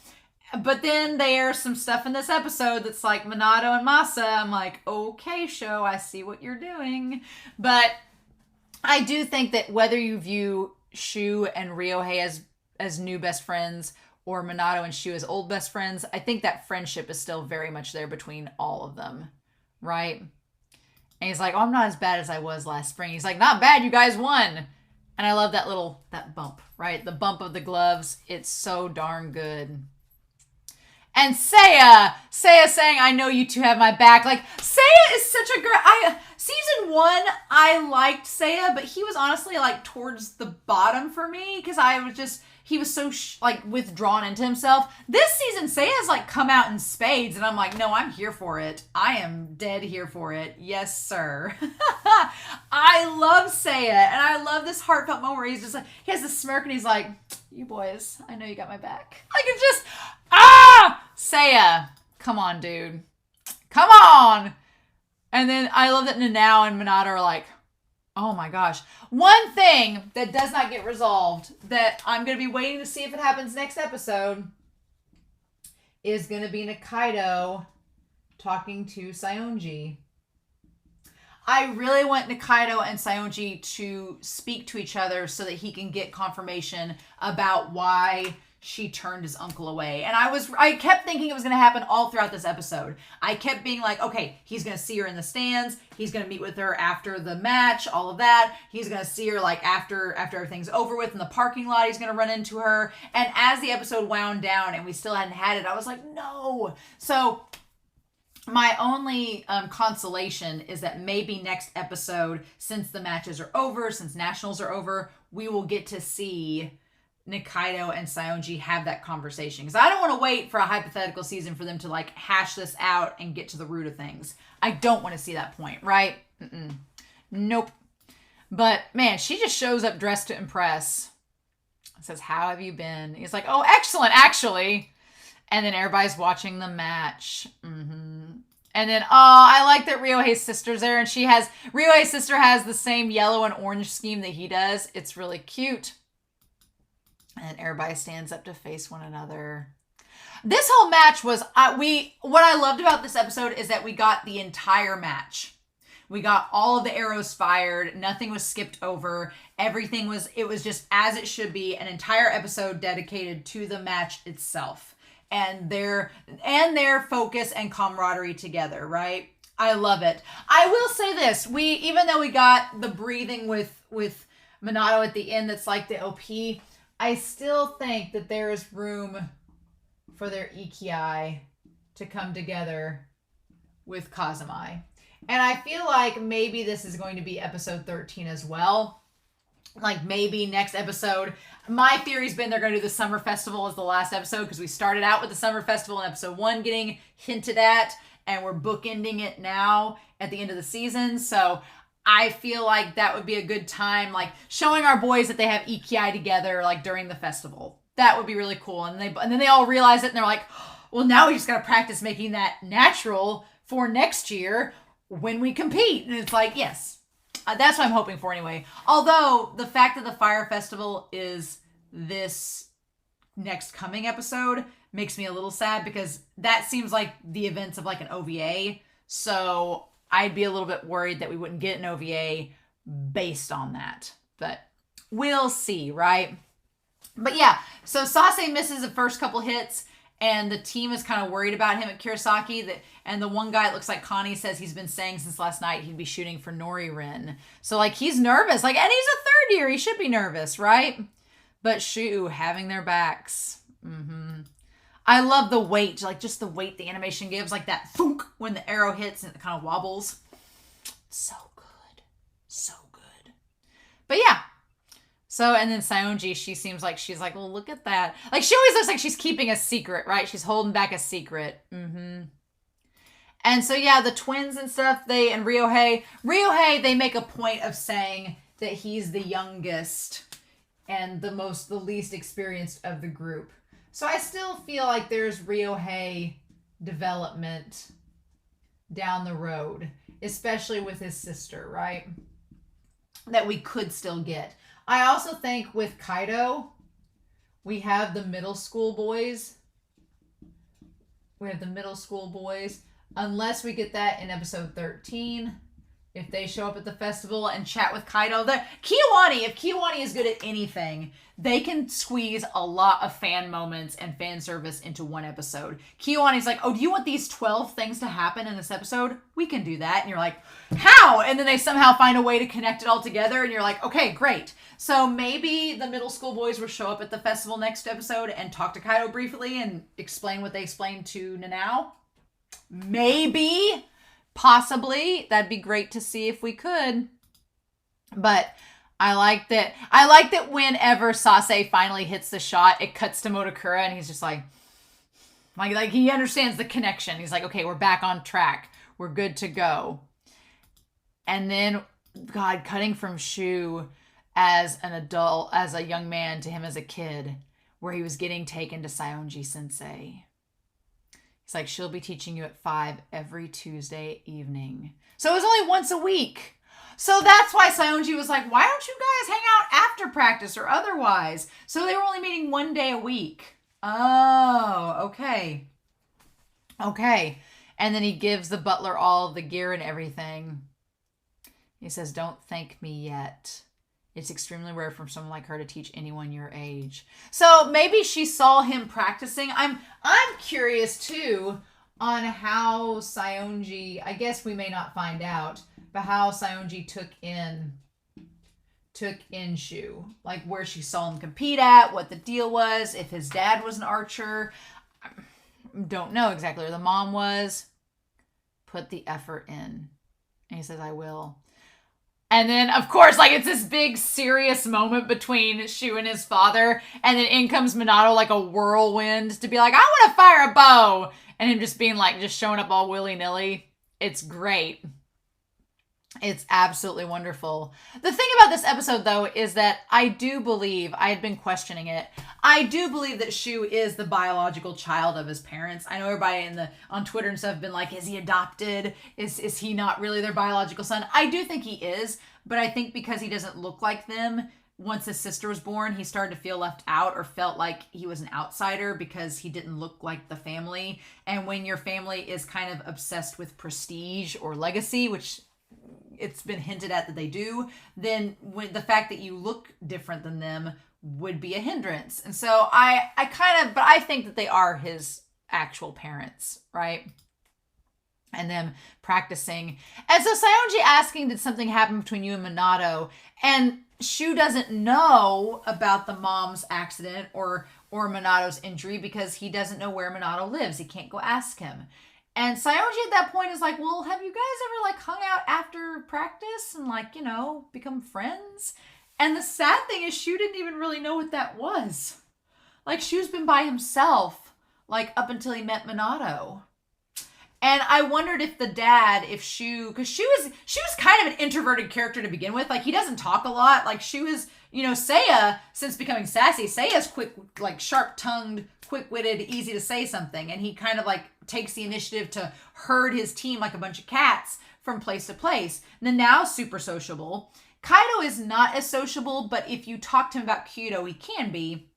But then there's some stuff in this episode that's like Minato and Masa. I'm like, okay, Sho, I see what you're doing. But I do think that whether you view Shu and Ryohei as new best friends or Minato and Shu as old best friends, I think that friendship is still very much there between all of them. Right? And he's like, oh, I'm not as bad as I was last spring. He's like, not bad, you guys won. And I love that bump, right? The bump of the gloves. It's so darn good. And Seiya saying, I know you two have my back. Like, Seiya is such a great... Season 1, I liked Seiya, but he was honestly, like, towards the bottom for me. Because he was so, withdrawn into himself. This season, Seiya's, come out in spades. And I'm like, no, I'm here for it. I am dead here for it. Yes, sir. I love Seiya. And I love this heartfelt moment where he's just like, he has this smirk and he's like, you boys, I know you got my back. Like, it's just, Seiya, come on, dude. Come on. And then I love that Nanao and Minato are like, oh my gosh. One thing that does not get resolved that I'm going to be waiting to see if it happens next episode is going to be Nikaido talking to Saionji. I really want Nikaido and Saionji to speak to each other so that he can get confirmation about why she turned his uncle away. And I kept thinking it was going to happen all throughout this episode. I kept being like, okay, he's going to see her in the stands. He's going to meet with her after the match, all of that. He's going to see her after everything's over with in the parking lot. He's going to run into her. And as the episode wound down and we still hadn't had it, I was like, no. So my only consolation is that maybe next episode, since the matches are over, since nationals are over, we will get to see Nikaido and Saionji have that conversation. Because I don't want to wait for a hypothetical season for them to hash this out and get to the root of things. I don't want to see that point, right? Nope. But man, she just shows up dressed to impress. Says, how have you been? He's like, oh, excellent, actually. And then everybody's watching the match. And then, I like that Ryohei's sister's there. And Ryohei's sister has the same yellow and orange scheme that he does. It's really cute. And everybody stands up to face one another. This whole match was, what I loved about this episode is that we got the entire match. We got all of the arrows fired. Nothing was skipped over. It was just as it should be. An entire episode dedicated to the match itself. And their focus and camaraderie together, right? I love it. I will say this. Even though we got the breathing with Minato at the end that's like the OP, I still think that there is room for their Ikiai to come together with Kazumai. And I feel like maybe this is going to be episode 13 as well. Like maybe next episode. My theory's been they're going to do the summer festival as the last episode because we started out with the summer festival in episode 1 getting hinted at. And we're bookending it now at the end of the season. So I feel like that would be a good time, showing our boys that they have Ikiai together, during the festival. That would be really cool. And then they all realize it, and they're like, well, now we just got to practice making that natural for next year when we compete. And it's like, yes, that's what I'm hoping for anyway. Although the fact that the Fire Festival is this next coming episode makes me a little sad because that seems like the events of an OVA. So I'd be a little bit worried that we wouldn't get an OVA based on that. But we'll see, right? But yeah, so Sase misses the first couple hits, And the team is kind of worried about him at Kurosaki. And the one guy, it looks like Connie says he's been saying since last night he'd be shooting for Nori-Rin. So, like, he's nervous. Like, and he's a third year. He should be nervous, right? But Shu having their backs. I love the weight. Like, just the weight the animation gives. Like, that thunk when the arrow hits and it kind of wobbles. So good. So good. But yeah. So, and then Saionji, she seems like she's like, well, look at that. Like, she always looks like she's keeping a secret, right? She's holding back a secret. And so, yeah, the twins and stuff, and Ryohei, they make a point of saying that he's the youngest and the least experienced of the group. So I still feel like there's Ryohei development down the road, especially with his sister, right? That we could still get. I also think with Kaido, we have the middle school boys. Unless we get that in episode 13. If they show up at the festival and chat with Kaido. KyoAni, if KyoAni is good at anything, they can squeeze a lot of fan moments and fan service into one episode. KyoAni's like, oh, do you want these 12 things to happen in this episode? We can do that. And you're like, how? And then they somehow find a way to connect it all together. And you're like, okay, great. So maybe the middle school boys will show up at the festival next episode and talk to Kaido briefly and explain what they explained to Nanao. Maybe. Possibly. That'd be great to see if we could. But I like that whenever Sase finally hits the shot, it cuts to Motakura and he's just like he understands the connection. He's like, okay, we're back on track. We're good to go. And then, God, cutting from Shu as an adult, as a young man to him as a kid, where he was getting taken to Saionji Sensei. It's like, she'll be teaching you at 5 every Tuesday evening. So it was only once a week. So that's why Saionji was like, why don't you guys hang out after practice or otherwise? So they were only meeting 1 day a week. Oh, okay. Okay. And then he gives the butler all of the gear and everything. He says, don't thank me yet. It's extremely rare for someone like her to teach anyone your age. So maybe she saw him practicing. I'm curious too on how Saionji, I guess we may not find out, but how Saionji took in Shu. Like where she saw him compete at, what the deal was, if his dad was an archer. Don't know exactly where the mom was. Put the effort in. And he says, I will. And then, of course, like, it's this big, serious moment between Shu and his father. And then in comes Minato like a whirlwind to be like, I want to fire a bow. And him just being like, just showing up all willy-nilly. It's great. It's absolutely wonderful. The thing about this episode, though, is that I do believe, I had been questioning it, I do believe that Shu is the biological child of his parents. I know everybody on Twitter and stuff have been like, is he adopted? Is he not really their biological son? I do think he is, but I think because he doesn't look like them, once his sister was born, he started to feel left out or felt like he was an outsider because he didn't look like the family. And when your family is kind of obsessed with prestige or legacy, which it's been hinted at that they do, then when the fact that you look different than them would be a hindrance. And so but I think that they are his actual parents, right? And them practicing. And so Saionji asking, did something happen between you and Minato? And Shu doesn't know about the mom's accident or Minato's injury because he doesn't know where Minato lives. He can't go ask him. And Saionji at that point is like, well, have you guys ever like hung out after practice and like, become friends? And the sad thing is Shu didn't even really know what that was. Like Shu's been by himself, like up until he met Minato. And I wondered if the dad, because Shu was kind of an introverted character to begin with. Like he doesn't talk a lot. Like Shu is, Seiya, since becoming sassy, Seiya's quick, like sharp-tongued, quick-witted, easy to say something. And he kind of like takes the initiative to herd his team like a bunch of cats from place to place. Nanao's super sociable. Kaido is not as sociable, but if you talk to him about Kyudo, he can be.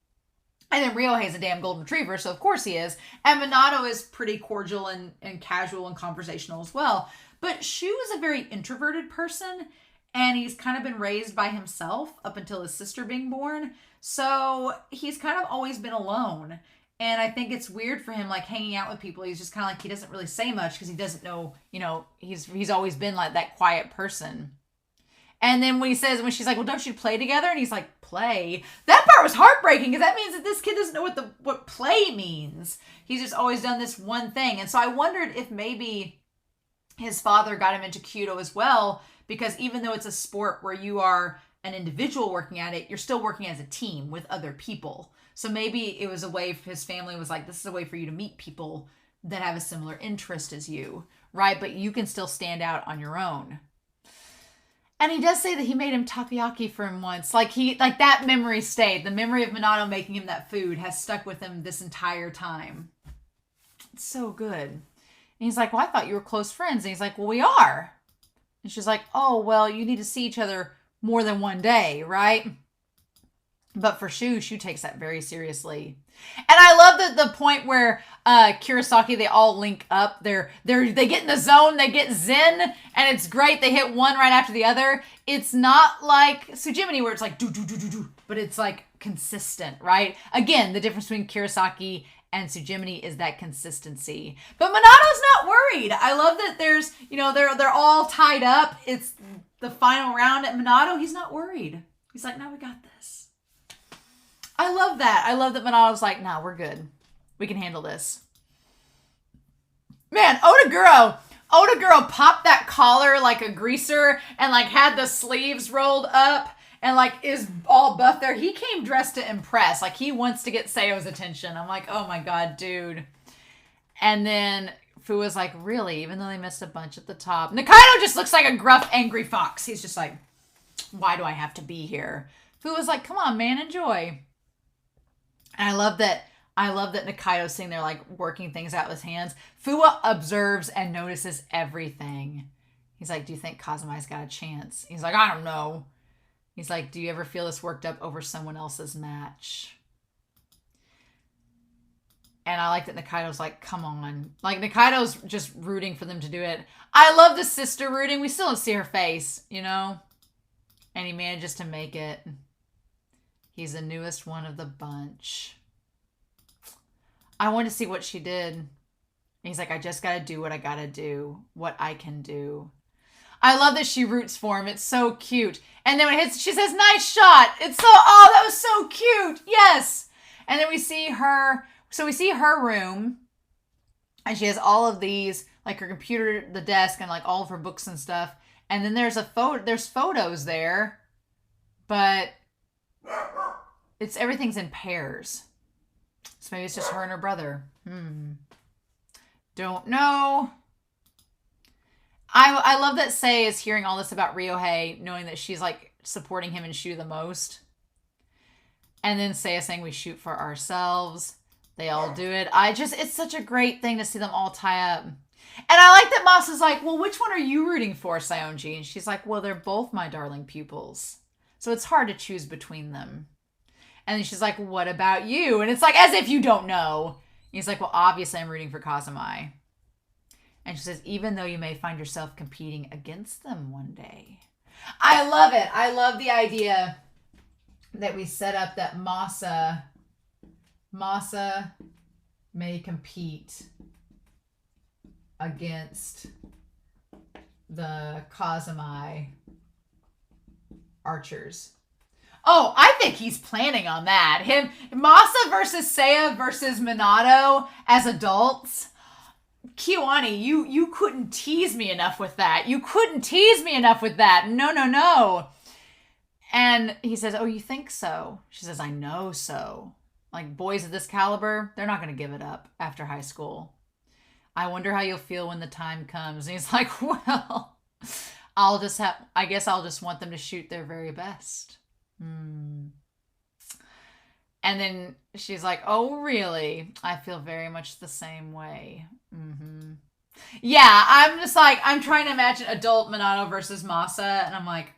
And then Ryohei's a damn golden retriever, so of course he is. And Minato is pretty cordial and casual and conversational as well. But Shu is a very introverted person, and he's kind of been raised by himself up until his sister being born. So he's kind of always been alone. And I think it's weird for him, like, hanging out with people. He's just kind of like, he doesn't really say much because he doesn't know, he's always been like that quiet person. And then when she's like, well, don't you play together? And he's like, play? That part was heartbreaking because that means that this kid doesn't know what play means. He's just always done this one thing. And so I wondered if maybe his father got him into Kyudo as well, because even though it's a sport where you are an individual working at it, you're still working as a team with other people. So maybe it was a way for his family was like, this is a way for you to meet people that have a similar interest as you, right? But you can still stand out on your own. And he does say that he made him takoyaki for him once. Like that memory stayed. The memory of Minato making him that food has stuck with him this entire time. It's so good. And he's like, well, I thought you were close friends. And he's like, well, we are. And she's like, oh, well, you need to see each other more than one day, right? But for Shu takes that very seriously. And I love that the point where Kurosaki, they all link up. They get in the zone, they get zen, and it's great. They hit one right after the other. It's not like Tsujimini where it's like do, but it's like consistent, right? Again, the difference between Kurosaki and Tsujimini is that consistency. But Minato's not worried. I love that there's, they're all tied up. It's the final round at Minato. He's not worried. He's like, no, we got this. I love that. I love that Minato's like, nah, we're good. We can handle this. Man, Otaguro popped that collar like a greaser and like had the sleeves rolled up and like is all buff there. He came dressed to impress. Like he wants to get Seo's attention. I'm like, oh my God, dude. And then Fu was like, really? Even though they missed a bunch at the top. Nikaido just looks like a gruff, angry fox. He's just like, why do I have to be here? Fu was like, come on, man, enjoy. And I love that Nikaido's sitting there like working things out with his hands. Fuwa observes and notices everything. He's like, do you think Kazumai's got a chance? He's like, I don't know. He's like, do you ever feel this worked up over someone else's match? And I like that Nikaido's like, come on. Like Nikaido's just rooting for them to do it. I love the sister rooting. We still don't see her face, And he manages to make it. He's the newest one of the bunch. I want to see what she did. And he's like, I just got to do what I got to do. What I can do. I love that she roots for him. It's so cute. And then when it hits, she says, nice shot. It's so, oh, that was so cute. Yes. And then we see her. So we see her room. And she has all of these, like her computer, the desk, and like all of her books and stuff. And then there's photos there. But everything's in pairs. So maybe it's just her and her brother. Don't know. I love that Sei is hearing all this about Ryohei, knowing that she's like supporting him and Shu the most. And then Sei is saying we shoot for ourselves. They all do it. It's such a great thing to see them all tie up. And I like that Masa's like, well, which one are you rooting for, Saionji? And she's like, well, they're both my darling pupils. So it's hard to choose between them. And then she's like, what about you? And it's like, as if you don't know. And he's like, well, obviously I'm rooting for Kazumai. And she says, even though you may find yourself competing against them one day. I love it. I love the idea that we set up that Masa may compete against the Kazumai archers. Oh, I think he's planning on that. Masa versus Seiya versus Minato as adults. KyoAni, you couldn't tease me enough with that. You couldn't tease me enough with that. No. And he says, oh, you think so? She says, I know so. Like, boys of this caliber, they're not going to give it up after high school. I wonder how you'll feel when the time comes. And he's like, well, I guess I'll just want them to shoot their very best. And then she's like, oh, really? I feel very much the same way. Yeah, I'm just like, I'm trying to imagine adult Minato versus Masa, and I'm like,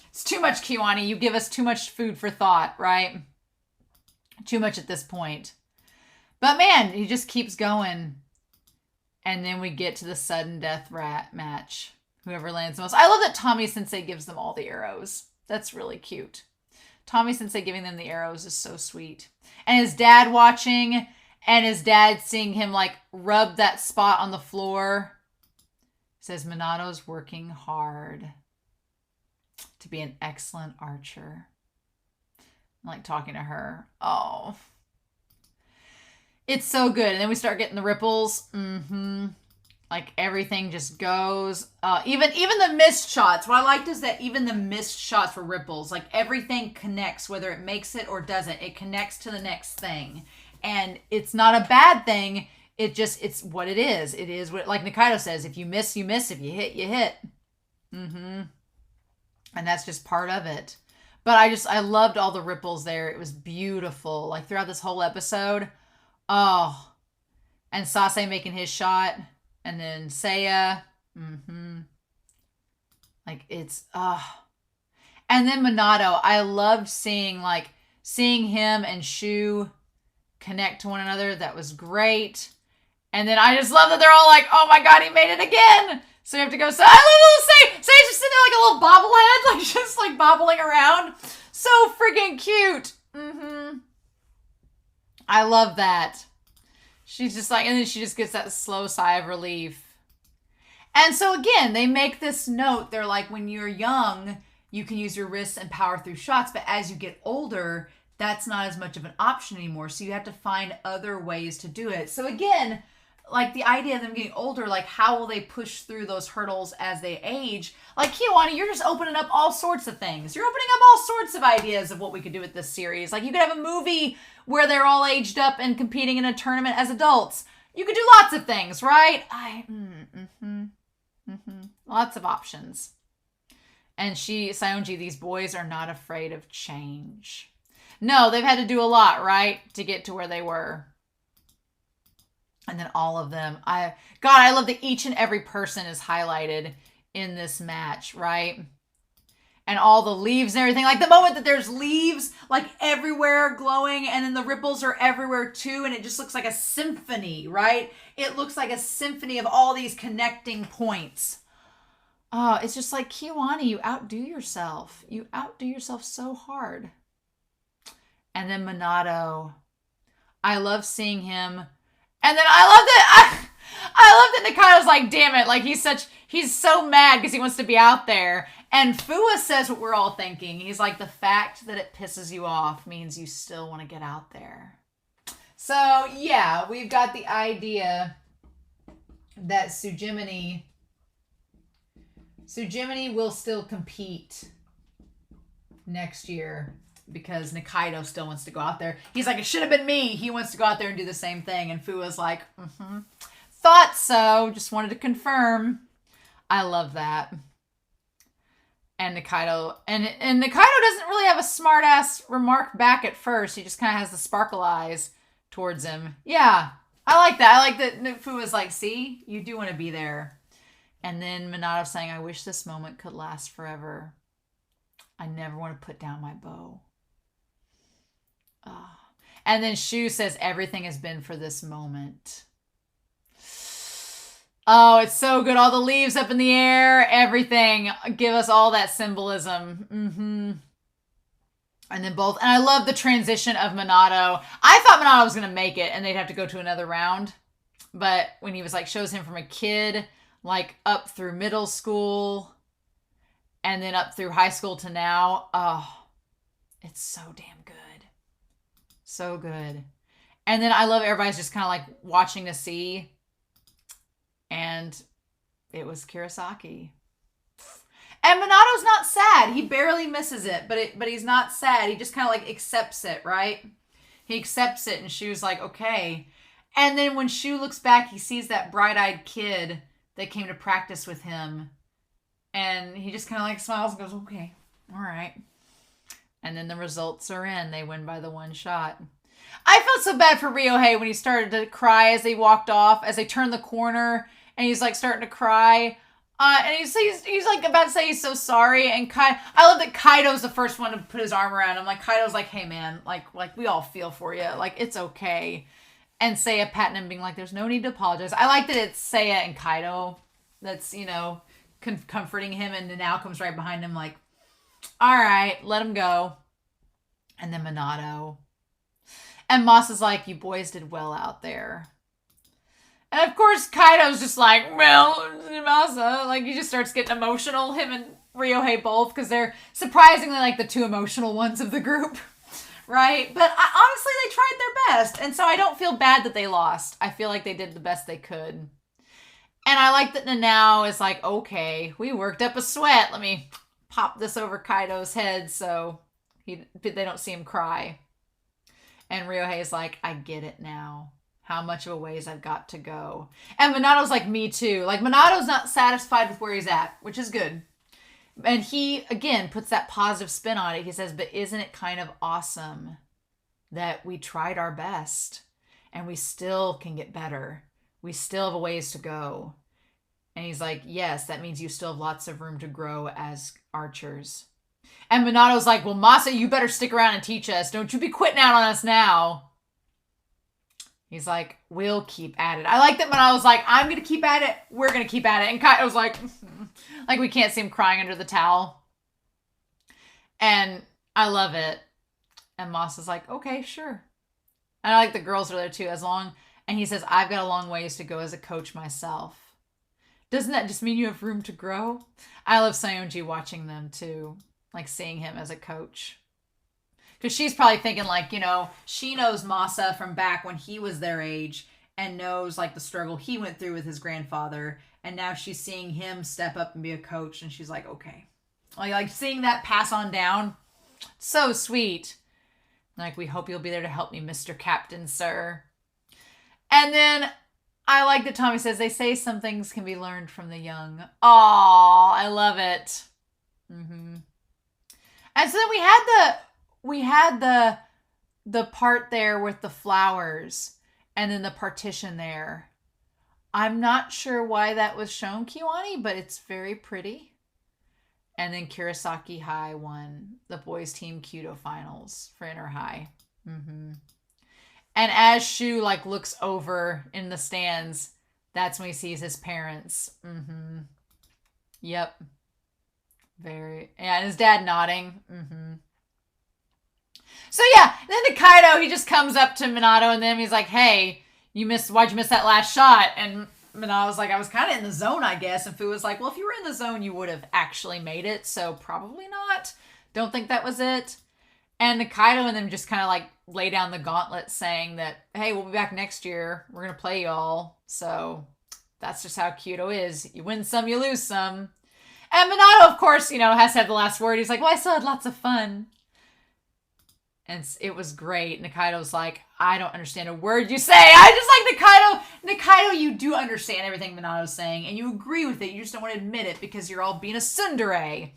it's too much, KyoAni. You give us too much food for thought, right? Too much at this point. But man, he just keeps going. And then we get to the sudden death match. Whoever lands the most. I love that Tommy Sensei gives them all the arrows. That's really cute. Tommy Sensei giving them the arrows is so sweet. And his dad watching, and his dad seeing him like rub that spot on the floor. Says Minato's working hard to be an excellent archer. I'm like talking to her. Oh. It's so good. And then we start getting the ripples. Like everything just goes. Even the missed shots. What I liked is that even the missed shots were ripples. Like everything connects, whether it makes it or doesn't. It connects to the next thing. And it's not a bad thing. It's what it is. It is what, like Nikaido says, if you miss, you miss. If you hit, you hit. And that's just part of it. But I loved all the ripples there. It was beautiful. Like throughout this whole episode. Oh. And Sase making his shot. And then Seiya. Like it's, And then Minato. I loved seeing him and Shu connect to one another. That was great. And then I just love that they're all like, oh my God, he made it again. So we have to go. So I love little Seiya's just sitting there like a little bobblehead, like just like bobbling around. So freaking cute. I love that. She's just like, and then she just gets that slow sigh of relief. And so again, they make this note. They're like, when you're young, you can use your wrists and power through shots. But as you get older, that's not as much of an option anymore. So you have to find other ways to do it. So again, like the idea of them getting older, like how will they push through those hurdles as they age? Like KyoAni, you're just opening up all sorts of things. You're opening up all sorts of ideas of what we could do with this series. Like you could have a movie where they're all aged up and competing in a tournament as adults. You could do lots of things, right? Lots of options. And Saionji, these boys are not afraid of change. No, they've had to do a lot, right? To get to where they were. And then all of them. I love that each and every person is highlighted in this match, right? And all the leaves and everything. Like the moment that there's leaves like everywhere glowing and then the ripples are everywhere too. And it just looks like a symphony, right? It looks like a symphony of all these connecting points. Oh, it's just like KyoAni, you outdo yourself. You outdo yourself so hard. And then Minato. I love seeing him. And then I love that Nikaido's like, damn it, like he's so mad because he wants to be out there. And Fua says what we're all thinking. He's like, the fact that it pisses you off means you still want to get out there. So yeah, we've got the idea that Tsujimini will still compete next year. Because Nikaido still wants to go out there. He's like, it should have been me. He wants to go out there and do the same thing. And Fua's like, thought so. Just wanted to confirm. I love that. And Nikaido, and Nikaido doesn't really have a smart ass remark back at first. He just kind of has the sparkle eyes towards him. Yeah, I like that. I like that Fua's like, see, you do want to be there. And then Minato saying, I wish this moment could last forever. I never want to put down my bow. And then Shu says, everything has been for this moment. Oh, it's so good. All the leaves up in the air, everything. Give us all that symbolism. And then and I love the transition of Minato. I thought Minato was going to make it and they'd have to go to another round. But when he was like, shows him from a kid, like up through middle school and then up through high school to now. Oh, it's so damn good. So good. And then I love everybody's just kind of like watching to see. And it was Kurosaki. And Minato's not sad. He barely misses it, but he's not sad. He just kind of like accepts it, right? He accepts it and Shu's like, okay. And then when Shu looks back, he sees that bright-eyed kid that came to practice with him. And he just kind of like smiles and goes, okay, all right. And then the results are in. They win by the one shot. I felt so bad for Ryohei when he started to cry as they walked off, as they turned the corner, and he's like starting to cry. And he's like about to say he's so sorry. And I love that Kaido's the first one to put his arm around him. Like Kaido's like, hey man, like we all feel for you. Like it's okay. And Seiya patting him being like, there's no need to apologize. I like that it's Seiya and Kaido that's, comforting him. And now comes right behind him like, all right, let him go. And then Minato. And Masa's like, you boys did well out there. And of course, Kaido's just like, well, Masa. Like, he just starts getting emotional. Him and Ryohei both, because they're surprisingly like the two emotional ones of the group. Right? But honestly, they tried their best. And so I don't feel bad that they lost. I feel like they did the best they could. And I like that Nanao is like, okay, we worked up a sweat. Let me pop this over Kaido's head so they don't see him cry. And Ryohei is like, I get it now. How much of a ways I've got to go. And Minato's like, me too. Like, Minato's not satisfied with where he's at, which is good. And he, again, puts that positive spin on it. He says, but isn't it kind of awesome that we tried our best and we still can get better? We still have a ways to go. And he's like, yes, that means you still have lots of room to grow as archers. And Minato's like, well, Masa, you better stick around and teach us. Don't you be quitting out on us now. He's like, we'll keep at it. I like that Minato's like, I'm going to keep at it. We're going to keep at it. And Kaido's like, like we can't see him crying under the towel. And I love it. And Masa's like, okay, sure. And I like the girls are there too, and he says, I've got a long ways to go as a coach myself. Doesn't that just mean you have room to grow? I love Saionji watching them too. Like seeing him as a coach. Because she's probably thinking like, she knows Masa from back when he was their age and knows like the struggle he went through with his grandfather. And now she's seeing him step up and be a coach. And she's like, okay. Like seeing that pass on down. So sweet. Like, we hope you'll be there to help me, Mr. Captain, sir. And then I like that Tommy says, they say some things can be learned from the young. Aw, I love it. Mm-hmm. And so then we had the part there with the flowers and then the partition there. I'm not sure why that was shown, KyoAni, but it's very pretty. And then Kurosaki High won the boys team Kyudo finals for Inner High. Mm-hmm. And as Shu like looks over in the stands, that's when he sees his parents. Mm-hmm. Yep. And his dad nodding. Mm-hmm. So yeah, then to Kaido, he just comes up to Minato and then he's like, hey, why'd you miss that last shot? And Minato was like, I was kind of in the zone, I guess. And Fu was like, well, if you were in the zone, you would have actually made it. So probably not. Don't think that was it. And the Kaido and them just kind of like lay down the gauntlet saying that, hey, we'll be back next year. We're going to play y'all. So that's just how Kyudo is. You win some, you lose some. And Minato, of course, has to have the last word. He's like, well, I still had lots of fun. And it was great. Nikaido's like, I don't understand a word you say. I just like Nikaido, you do understand everything Minato's saying. And you agree with it. You just don't want to admit it because you're all being a tsundere.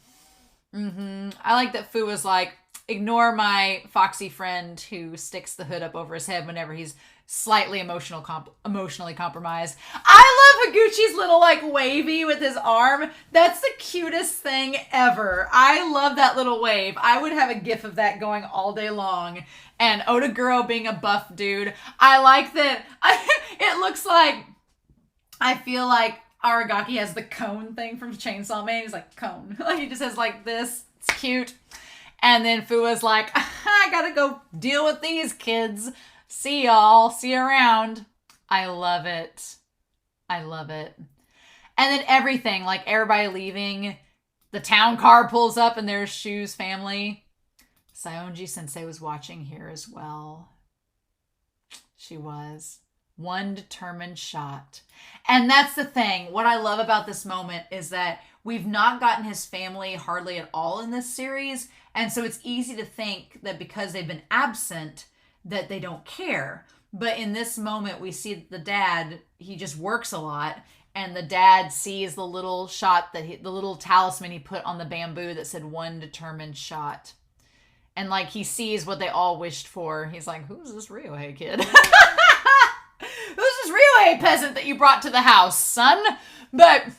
Mm-hmm. I like that Fu was like, ignore my foxy friend who sticks the hood up over his head whenever he's slightly emotionally compromised. I love Higuchi's little like wavy with his arm. That's the cutest thing ever. I love that little wave. I would have a gif of that going all day long. And Otaguro being a buff dude. I like that. It looks like, I feel like Aragaki has the cone thing from Chainsaw Man. He's like, cone. Like he just has like this. It's cute. And then Fua's like, I gotta go deal with these kids. See y'all. See you around. I love it. I love it. And then everything, like everybody leaving. The town car pulls up and there's Shu's family. Saionji Sensei was watching here as well. She was. One determined shot. And that's the thing. What I love about this moment is that we've not gotten his family hardly at all in this series. And so it's easy to think that because they've been absent, that they don't care. But in this moment, we see that the dad, he just works a lot. And the dad sees the little shot the little talisman he put on the bamboo that said one determined shot. And like he sees what they all wished for. He's like, who's this Ryohei kid? Who's this Ryohei peasant that you brought to the house, son? But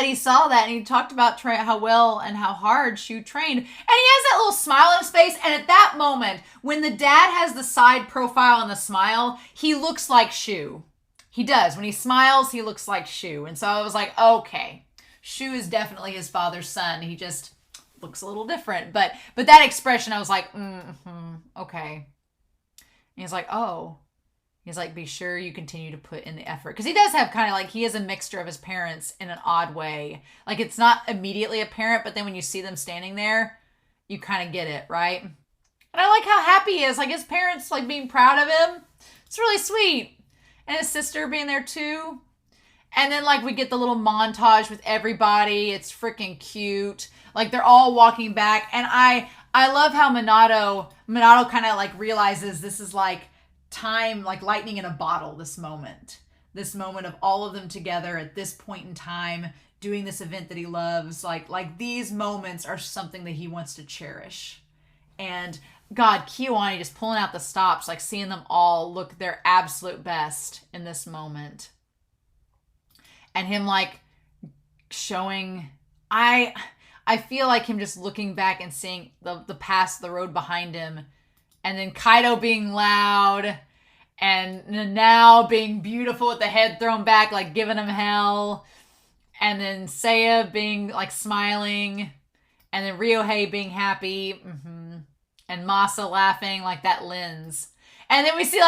he saw that and he talked about how well and how hard Shu trained. And he has that little smile on his face. And at that moment, when the dad has the side profile and the smile, he looks like Shu. He does. When he smiles, he looks like Shu. And so I was like, okay, Shu is definitely his father's son. He just looks a little different. But that expression, I was like, okay. And he's like, oh. He's like, be sure you continue to put in the effort. Because he does have kind of like, he is a mixture of his parents in an odd way. Like, it's not immediately apparent, but then when you see them standing there, you kind of get it, right? And I like how happy he is. Like, his parents, like, being proud of him. It's really sweet. And his sister being there, too. And then, like, we get the little montage with everybody. It's freaking cute. Like, they're all walking back. And I love how Minato kind of, like, realizes this is, like, time, like lightning in a bottle. This moment of all of them together at this point in time doing this event that he loves, like these moments are something that he wants to cherish. And God, KyoAni just pulling out the stops, like seeing them all look their absolute best in this moment, and him like showing, I feel like him just looking back and seeing the past, the road behind him. And then Kaido being loud, and Nanao being beautiful with the head thrown back, like giving him hell. And then Seiya being like smiling. And then Ryohei being happy. And Masa laughing, like that lens. And then we see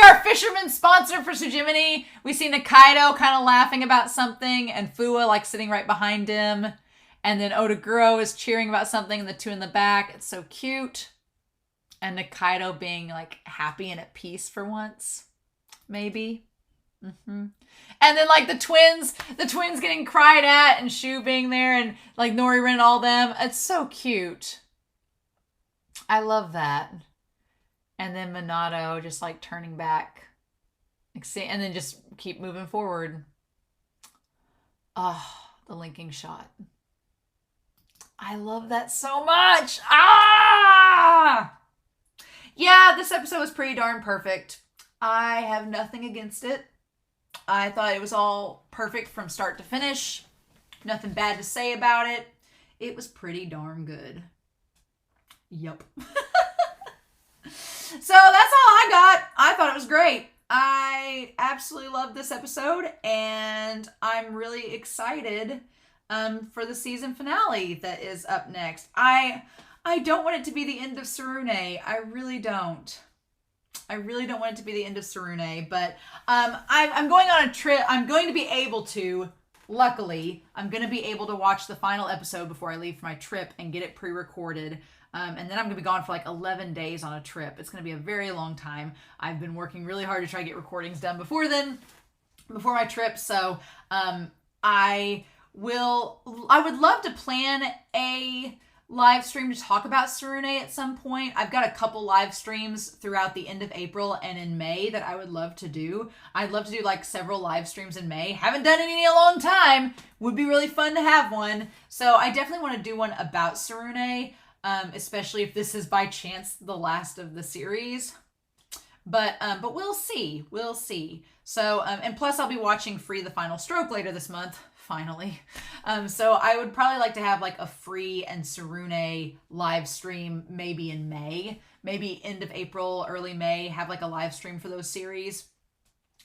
our fisherman sponsor for Tsujimini. We see Nikaido kind of laughing about something. And Fua like sitting right behind him. And then Odaguro is cheering about something. And the two in the back. It's so cute. And Nikaido being like happy and at peace for once, maybe. And then like the twins getting cried at, and Shu being there, and like Noririn and all them. It's so cute. I love that. And then Minato just like turning back, and then just keep moving forward. Oh, the linking shot. I love that so much. Yeah, this episode was pretty darn perfect. I have nothing against it. I thought it was all perfect from start to finish. Nothing bad to say about it. It was pretty darn good. Yup. So that's all I got. I thought it was great. I absolutely loved this episode, and I'm really excited for the season finale that is up next. I don't want it to be the end of Tsurune. I really don't. I really don't want it to be the end of Tsurune. But I'm going on a trip. I'm going to be able to, luckily, I'm going to be able to watch the final episode before I leave for my trip and get it pre-recorded. And then I'm going to be gone for like 11 days on a trip. It's going to be a very long time. I've been working really hard to try to get recordings done before my trip. So I would love to plan a live stream to talk about Tsurune at some point. I've got a couple live streams throughout the end of April and in May that I would love to do. I'd love to do like several live streams in May. Haven't done any in a long time. Would be really fun to have one. So I definitely want to do one about Tsurune, especially if this is by chance the last of the series. But we'll see. We'll see. So, and plus I'll be watching Free the Final Stroke later this month. Finally. So I would probably like to have like a Free and Tsurune live stream maybe in May, maybe end of April, early May, have like a live stream for those series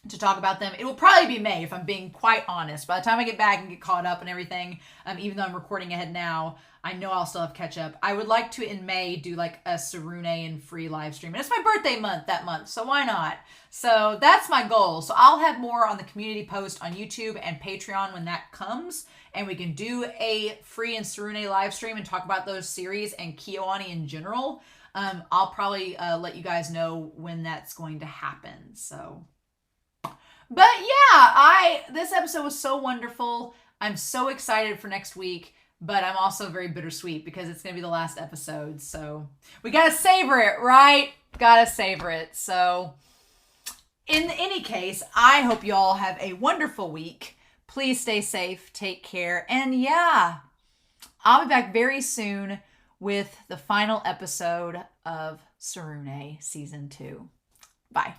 to talk about them. It will probably be May if I'm being quite honest. By the time I get back and get caught up and everything, even though I'm recording ahead now, I know I'll still have catch up. I would like to in May do like a Tsurune and Free live stream. And it's my birthday month that month, so why not? So that's my goal. So I'll have more on the community post on YouTube and Patreon when that comes. And we can do a Free and Tsurune live stream and talk about those series and KyoAni in general. I'll probably let you guys know when that's going to happen. So, but yeah, this episode was so wonderful. I'm so excited for next week. But I'm also very bittersweet because it's going to be the last episode. So we got to savor it, right? Got to savor it. So in any case, I hope you all have a wonderful week. Please stay safe. Take care. And yeah, I'll be back very soon with the final episode of Tsurune Season 2. Bye.